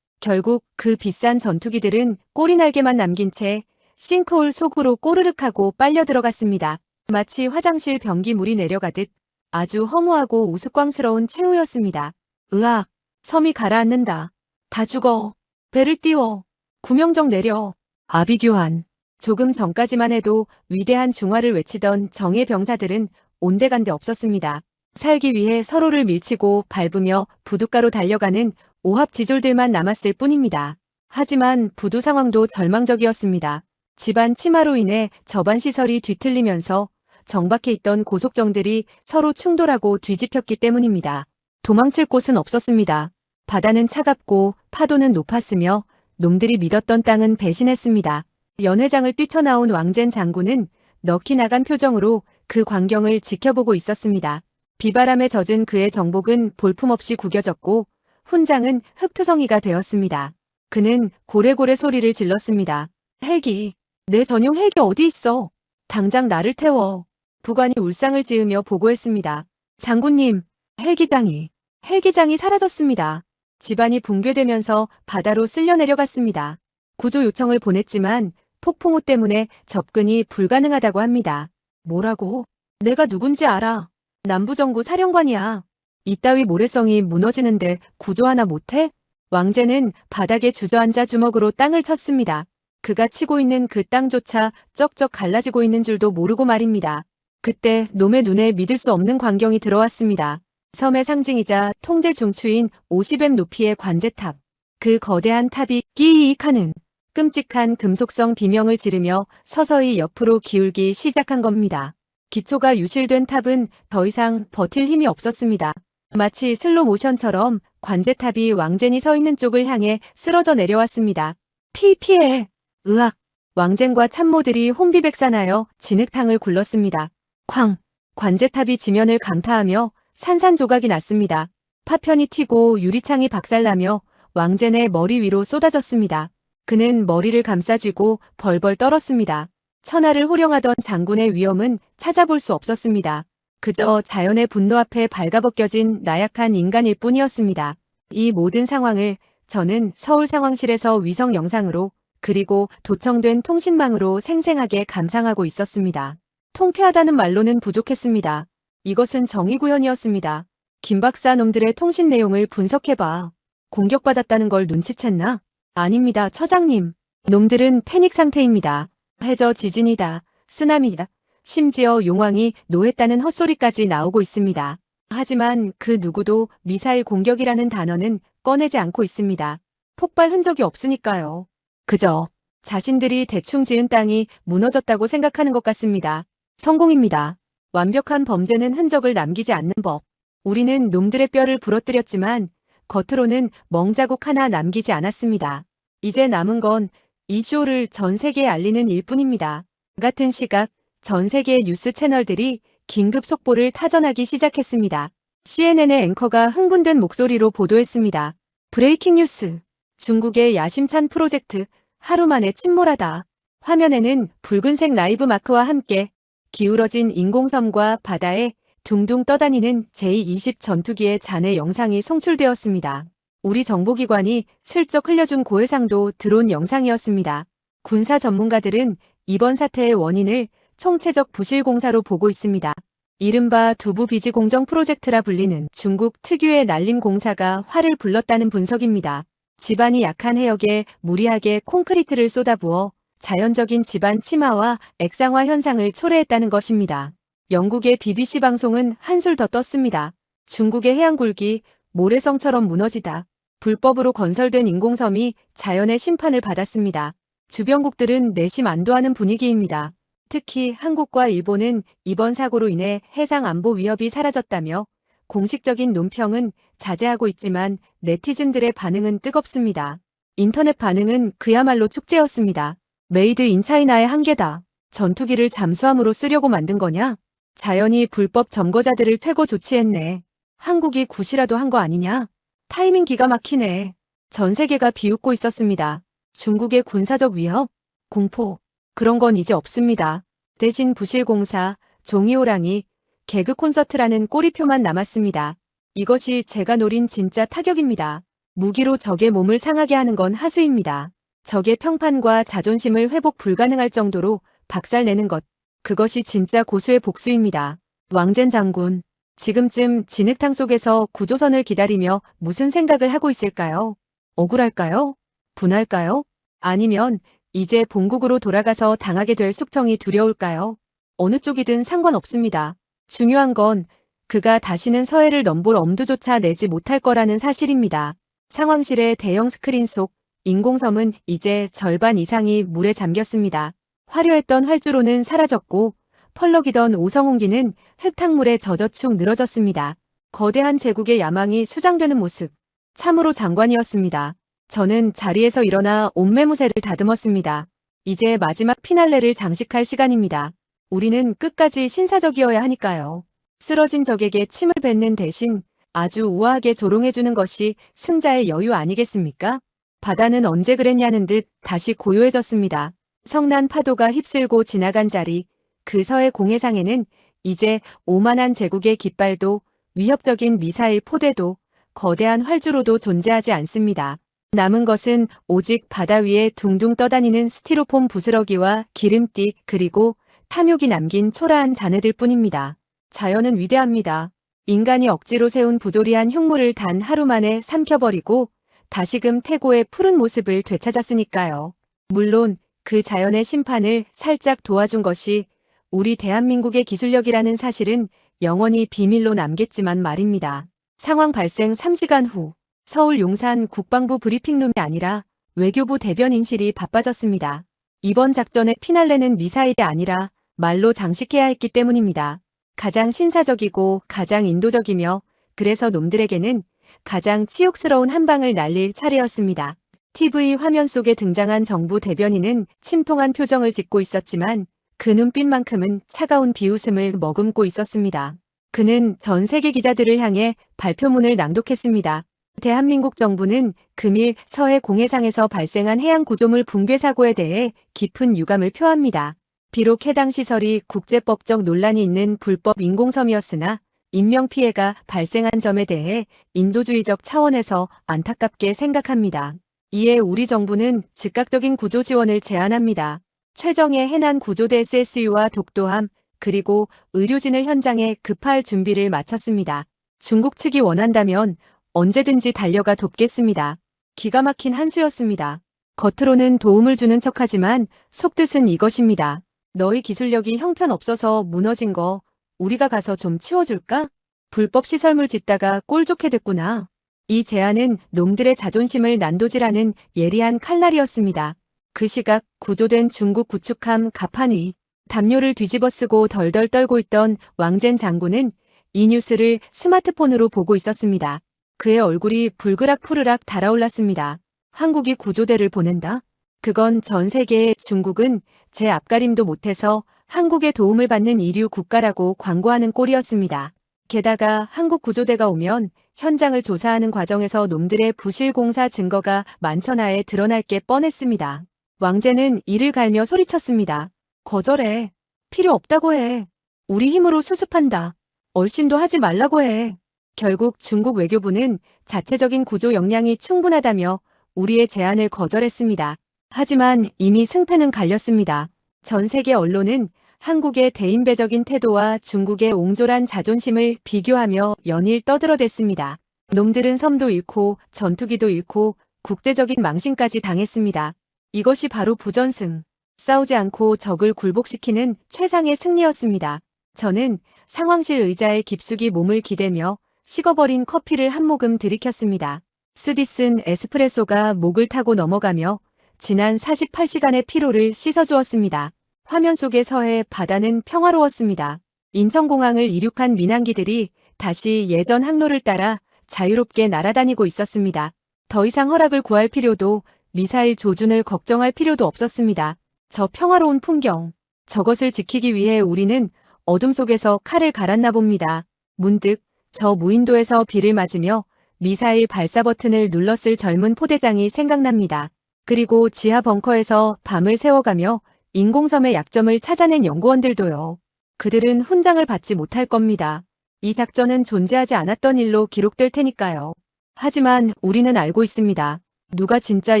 결국 그 비싼 전투기들은 꼬리 날개만 남긴 채 싱크홀 속으로 꼬르륵하고 빨려 들어갔습니다. 마치 화장실 변기 물이 내려가듯 아주 허무하고 우스꽝스러운 최후였습니다. 으악, 섬이 가라앉는다. 다 죽어. 배를 띄워. 구명정 내려. 아비규환. 조금 전까지만 해도 위대한 중화를 외치던 정예 병사들은 온데간데 없었습니다. 살기 위해 서로를 밀치고 밟으며 부둣가로 달려가는 오합지졸들만 남았을 뿐입니다. 하지만 부두 상황도 절망적이었습니다. 집안 침하로 인해 저반 시설이 뒤틀리면서 정박해 있던 고속정들이 서로 충돌하고 뒤집혔기 때문입니다. 도망칠 곳은 없었습니다. 바다는 차갑고 파도는 높았으며 놈들이 믿었던 땅은 배신했습니다. 연회장을 뛰쳐나온 왕젠 장군은 넋이 나간 표정으로 그 광경을 지켜보고 있었습니다. 비바람에 젖은 그의 정복은 볼품없이 구겨졌고 훈장은 흙투성이가 되었습니다. 그는 고래고래 소리를 질렀습니다. 헬기, 내 전용 헬기 어디 있어? 당장 나를 태워. 부관이 울상을 지으며 보고했습니다. 장군님, 헬기장이 사라졌습니다. 집안이 붕괴되면서 바다로 쓸려 내려갔습니다. 구조 요청을 보냈지만 폭풍우 때문에 접근이 불가능하다고 합니다. 뭐라고? 내가 누군지 알아. 남부정부 사령관이야. 이따위 모래성이 무너지는데 구조 하나 못해? 왕제는 바닥에 주저앉아 주먹으로 땅을 쳤습니다. 그가 치고 있는 그 땅조차 쩍쩍 갈라지고 있는 줄도 모르고 말입니다. 그때 놈의 눈에 믿을 수 없는 광경이 들어왔습니다. 섬의 상징이자 통제 중추인 50m 높이의 관제탑. 그 거대한 탑이 끼익 하는 끔찍한 금속성 비명을 지르며 서서히 옆으로 기울기 시작한 겁니다. 기초가 유실된 탑은 더 이상 버틸 힘이 없었습니다. 마치 슬로 모션처럼 관제탑이 왕젠이 서 있는 쪽을 향해 쓰러져 내려왔습니다. 피해! 으악! 왕젠과 참모들이 혼비백산하여 진흙탕을 굴렀습니다. 쾅! 관제탑이 지면을 강타하며 산산조각이 났습니다. 파편이 튀고 유리창이 박살나며 왕젠의 머리 위로 쏟아졌습니다. 그는 머리를 감싸쥐고 벌벌 떨었습니다. 천하를 호령하던 장군의 위엄은 찾아볼 수 없었습니다. 그저 자연의 분노 앞에 발가벗겨진 나약한 인간일 뿐이었습니다. 이 모든 상황을 저는 서울 상황실에서 위성 영상으로 그리고 도청된 통신망으로 생생하게 감상하고 있었습니다. 통쾌하다는 말로는 부족했습니다. 이것은 정의구현이었습니다. 김 박사 놈들의 통신 내용을 분석해봐. 공격받았다는 걸 눈치챘나? 아닙니다, 처장님. 놈들은 패닉 상태입니다. 해저 지진이다, 쓰나미다, 심지어 용왕이 노했다는 헛소리까지 나오고 있습니다. 하지만 그 누구도 미사일 공격이라는 단어는 꺼내지 않고 있습니다. 폭발 흔적이 없으니까요. 그저 자신들이 대충 지은 땅이 무너졌다고 생각하는 것 같습니다. 성공입니다. 완벽한 범죄는 흔적을 남기지 않는 법. 우리는 놈들의 뼈를 부러뜨렸지만 겉으로는 멍자국 하나 남기지 않았습니다. 이제 남은 건 이 쇼를 전 세계에 알리는 일뿐입니다. 같은 시각 전 세계의 뉴스 채널들이 긴급 속보를 타전하기 시작했습니다. CNN의 앵커가 흥분된 목소리로 보도했습니다. 브레이킹 뉴스. 중국의 야심찬 프로젝트 하루 만에 침몰하다. 화면에는 붉은색 라이브 마크와 함께 기울어진 인공섬과 바다에 둥둥 떠다니는 J-20 전투기의 잔해 영상이 송출되었습니다. 우리 정보기관이 슬쩍 흘려준 고해상도 드론 영상이었습니다. 군사 전문가들은 이번 사태의 원인을 총체적 부실 공사로 보고 있습니다. 이른바 두부 비지 공정 프로젝트라 불리는 중국 특유의 날림 공사가 화를 불렀다는 분석입니다. 지반이 약한 해역에 무리하게 콘크리트를 쏟아부어 자연적인 지반 침하와 액상화 현상을 초래했다는 것입니다. 영국의 BBC 방송은 한술 더 떴습니다. 중국의 해안굴기 모래성처럼 무너지다. 불법으로 건설된 인공섬이 자연의 심판을 받았습니다. 주변국들은 내심 안도하는 분위기입니다. 특히 한국과 일본은 이번 사고로 인해 해상 안보 위협이 사라졌다며 공식적인 논평은 자제하고 있지만 네티즌들의 반응은 뜨겁습니다. 인터넷 반응은 그야말로 축제였습니다. 메이드 인 차이나의 한계다. 전투기를 잠수함으로 쓰려고 만든 거냐? 자연이 불법 점거자들을 퇴거 조치했네. 한국이 굿이라도 한 거 아니냐? 타이밍 기가 막히네. 전 세계가 비웃고 있었습니다. 중국의 군사적 위협? 공포? 그런 건 이제 없습니다. 대신 부실공사, 종이호랑이, 개그 콘서트라는 꼬리표만 남았습니다. 이것이 제가 노린 진짜 타격입니다. 무기로 적의 몸을 상하게 하는 건 하수입니다. 적의 평판과 자존심을 회복 불가능할 정도로 박살내는 것. 그것이 진짜 고수의 복수입니다. 왕젠 장군. 지금쯤 진흙탕 속에서 구조선을 기다리며 무슨 생각을 하고 있을까요? 억울할까요? 분할까요? 아니면 이제 본국으로 돌아가서 당하게 될 숙청이 두려울까요? 어느 쪽이든 상관없습니다. 중요한 건 그가 다시는 서해를 넘볼 엄두조차 내지 못할 거라는 사실입니다. 상황실의 대형 스크린 속 인공섬은 이제 절반 이상이 물에 잠겼습니다. 화려했던 활주로는 사라졌고 펄럭이던 오성홍기는 흙탕물에 젖어 축 늘어졌습니다. 거대한 제국의 야망이 수장되는 모습. 참으로 장관이었습니다. 저는 자리에서 일어나 옷매무새를 다듬었습니다. 이제 마지막 피날레를 장식할 시간입니다. 우리는 끝까지 신사적이어야 하니까요. 쓰러진 적에게 침을 뱉는 대신 아주 우아하게 조롱해주는 것이 승자의 여유 아니겠습니까? 바다는 언제 그랬냐는 듯 다시 고요해졌습니다. 성난 파도가 휩쓸고 지나간 자리, 그 서해 공해상에는 이제 오만한 제국의 깃발도 위협적인 미사일 포대도 거대한 활주로도 존재하지 않습니다. 남은 것은 오직 바다 위에 둥둥 떠다니는 스티로폼 부스러기와 기름띠 그리고 탐욕이 남긴 초라한 잔해들 뿐입니다. 자연은 위대합니다. 인간이 억지로 세운 부조리한 흉물을 단 하루 만에 삼켜버리고 다시금 태고의 푸른 모습을 되찾았으니까요. 물론 그 자연의 심판을 살짝 도와준 것이 우리 대한민국의 기술력이라는 사실은 영원히 비밀로 남겠지만 말입니다. 상황 발생 3시간 후 서울 용산 국방부 브리핑룸이 아니라 외교부 대변인실이 바빠졌습니다. 이번 작전의 피날레는 미사일이 아니라 말로 장식해야 했기 때문입니다. 가장 신사적이고 가장 인도적이며 그래서 놈들에게는 가장 치욕스러운 한 방을 날릴 차례였습니다. TV 화면 속에 등장한 정부 대변인은 침통한 표정을 짓고 있었지만 그 눈빛만큼은 차가운 비웃음을 머금고 있었습니다. 그는 전 세계 기자들을 향해 발표문을 낭독했습니다. 대한민국 정부는 금일 서해 공해상에서 발생한 해양 구조물 붕괴 사고에 대해 깊은 유감을 표합니다. 비록 해당 시설이 국제법적 논란이 있는 불법 인공섬이었으나 인명피해가 발생한 점에 대해 인도주의적 차원에서 안타깝게 생각합니다. 이에 우리 정부는 즉각적인 구조 지원을 제안합니다. 최정예 해난 구조대 SSU와 독도함 그리고 의료진을 현장에 급할 준비를 마쳤습니다. 중국 측이 원한다면 언제든지 달려가 돕겠습니다. 기가 막힌 한 수였습니다. 겉으로는 도움을 주는 척하지만 속뜻은 이것입니다. 너희 기술력이 형편없어서 무너진 거 우리가 가서 좀 치워줄까? 불법 시설물 짓다가 꼴 좋게 됐구나. 이 제안은 놈들의 자존심을 난도질하는 예리한 칼날이었습니다. 그 시각 구조된 중국 구축함 가판위 담요를 뒤집어 쓰고 덜덜 떨고 있던 왕젠 장군은 이 뉴스를 스마트폰으로 보고 있었습니다. 그의 얼굴이 불그락 달아올랐습니다. 한국이 구조대를 보낸다? 그건 전 세계의 중국은 제 앞가림도 못해서 한국의 도움을 받는 이류 국가라고 광고하는 꼴이었습니다. 게다가 한국 구조대가 오면 현장을 조사하는 과정에서 놈들의 부실 공사 증거가 만천하에 드러날 게 뻔했습니다. 왕제는 이를 갈며 소리쳤습니다. 거절해. 필요 없다고 해. 우리 힘으로 수습한다. 얼씬도 하지 말라고 해. 결국 중국 외교부는 자체적인 구조 역량이 충분하다며 우리의 제안을 거절했습니다. 하지만 이미 승패는 갈렸습니다. 전 세계 언론은 한국의 대인배적인 태도와 중국의 옹졸한 자존심을 비교하며 연일 떠들어댔습니다. 놈들은 섬도 잃고 전투기도 잃고 국제적인 망신까지 당했습니다. 이것이 바로 부전승. 싸우지 않고 적을 굴복시키는 최상의 승리였습니다. 저는 상황실 의자에 깊숙이 몸을 기대며 식어버린 커피를 한 모금 들이켰습니다. 쓰디 쓴 에스프레소가 목을 타고 넘어가며 지난 48시간의 피로를 씻어주었습니다. 화면 속의 서해 바다는 평화로웠습니다. 인천공항을 이륙한 민항기들이 다시 예전 항로를 따라 자유롭게 날아다니고 있었습니다. 더 이상 허락을 구할 필요도 미사일 조준을 걱정할 필요도 없었습니다. 저 평화로운 풍경, 저것을 지키기 위해 우리는 어둠 속에서 칼을 갈았나 봅니다. 문득 저 무인도에서 비를 맞으며 미사일 발사 버튼을 눌렀을 젊은 포대장이 생각납니다. 그리고 지하 벙커에서 밤을 새워가며 인공섬의 약점을 찾아낸 연구원들도요. 그들은 훈장을 받지 못할 겁니다. 이 작전은 존재하지 않았던 일로 기록될 테니까요. 하지만 우리는 알고 있습니다. 누가 진짜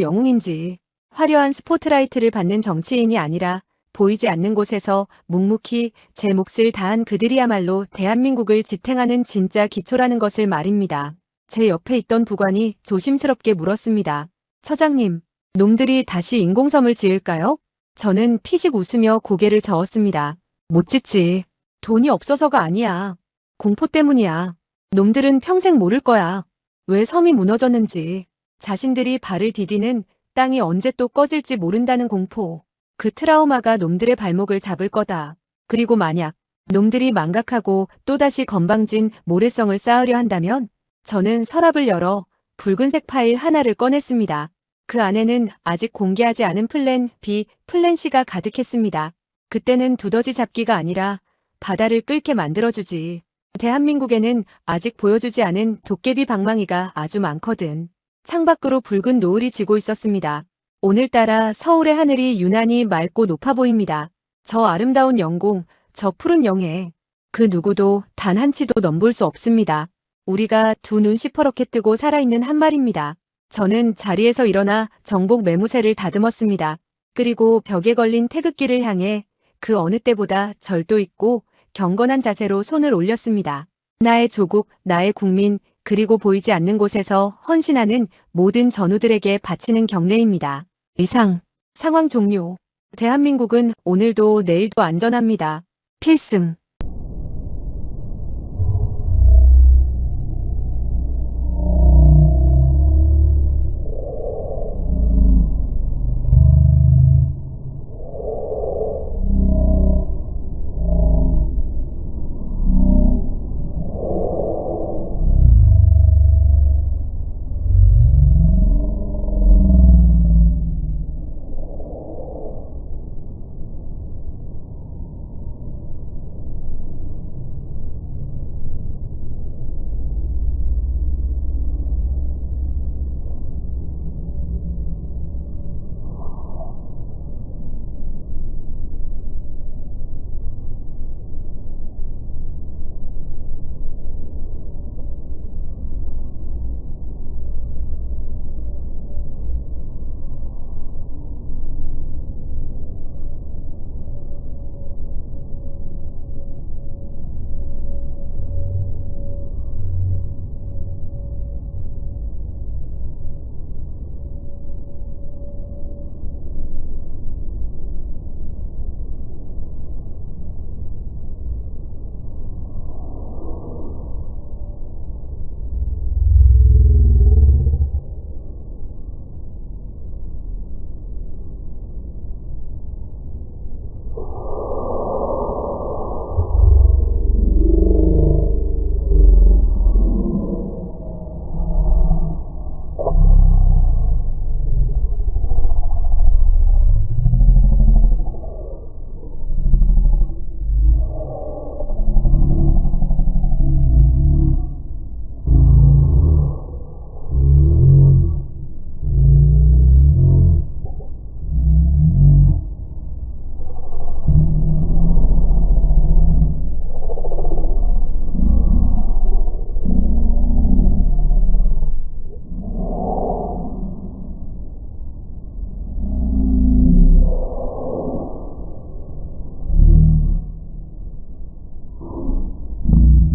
영웅인지. 화려한 스포트라이트를 받는 정치인이 아니라 보이지 않는 곳에서 묵묵히 제 몫을 다한 그들이야말로 대한민국을 지탱하는 진짜 기초라는 것을 말입니다. 제 옆에 있던 부관이 조심스럽게 물었습니다. 처장님, 놈들이 다시 인공섬을 지을까요? 저는 피식 웃으며 고개를 저었습니다. 못 짓지. 돈이 없어서가 아니야. 공포 때문이야. 놈들은 평생 모를 거야. 왜 섬이 무너졌는지. 자신들이 발을 디디는 땅이 언제 또 꺼질지 모른다는 공포. 그 트라우마가 놈들의 발목을 잡을 거다. 그리고 만약 놈들이 망각하고 또다시 건방진 모래성을 쌓으려 한다면 저는 서랍을 열어 붉은색 파일 하나를 꺼냈습니다. 그 안에는 아직 공개하지 않은 플랜 B, 플랜 C가 가득했습니다. 그때는 두더지 잡기가 아니라 바다를 끓게 만들어주지. 대한민국에는 아직 보여주지 않은 도깨비 방망이가 아주 많거든. 창밖으로 붉은 노을이 지고 있었습니다. 오늘따라 서울의 하늘이 유난히 맑고 높아 보입니다. 저 아름다운 영공, 저 푸른 영해. 그 누구도 단 한치도 넘볼 수 없습니다. 우리가 두 눈 시퍼렇게 뜨고 살아있는 한 말입니다. 저는 자리에서 일어나 정복 매무새를 다듬었습니다. 그리고 벽에 걸린 태극기를 향해 그 어느 때보다 절도 있고 경건한 자세로 손을 올렸습니다. 나의 조국, 나의 국민, 그리고 보이지 않는 곳에서 헌신하는 모든 전우들에게 바치는 경례입니다. 이상, 상황 종료. 대한민국은 오늘도 내일도 안전합니다. 필승.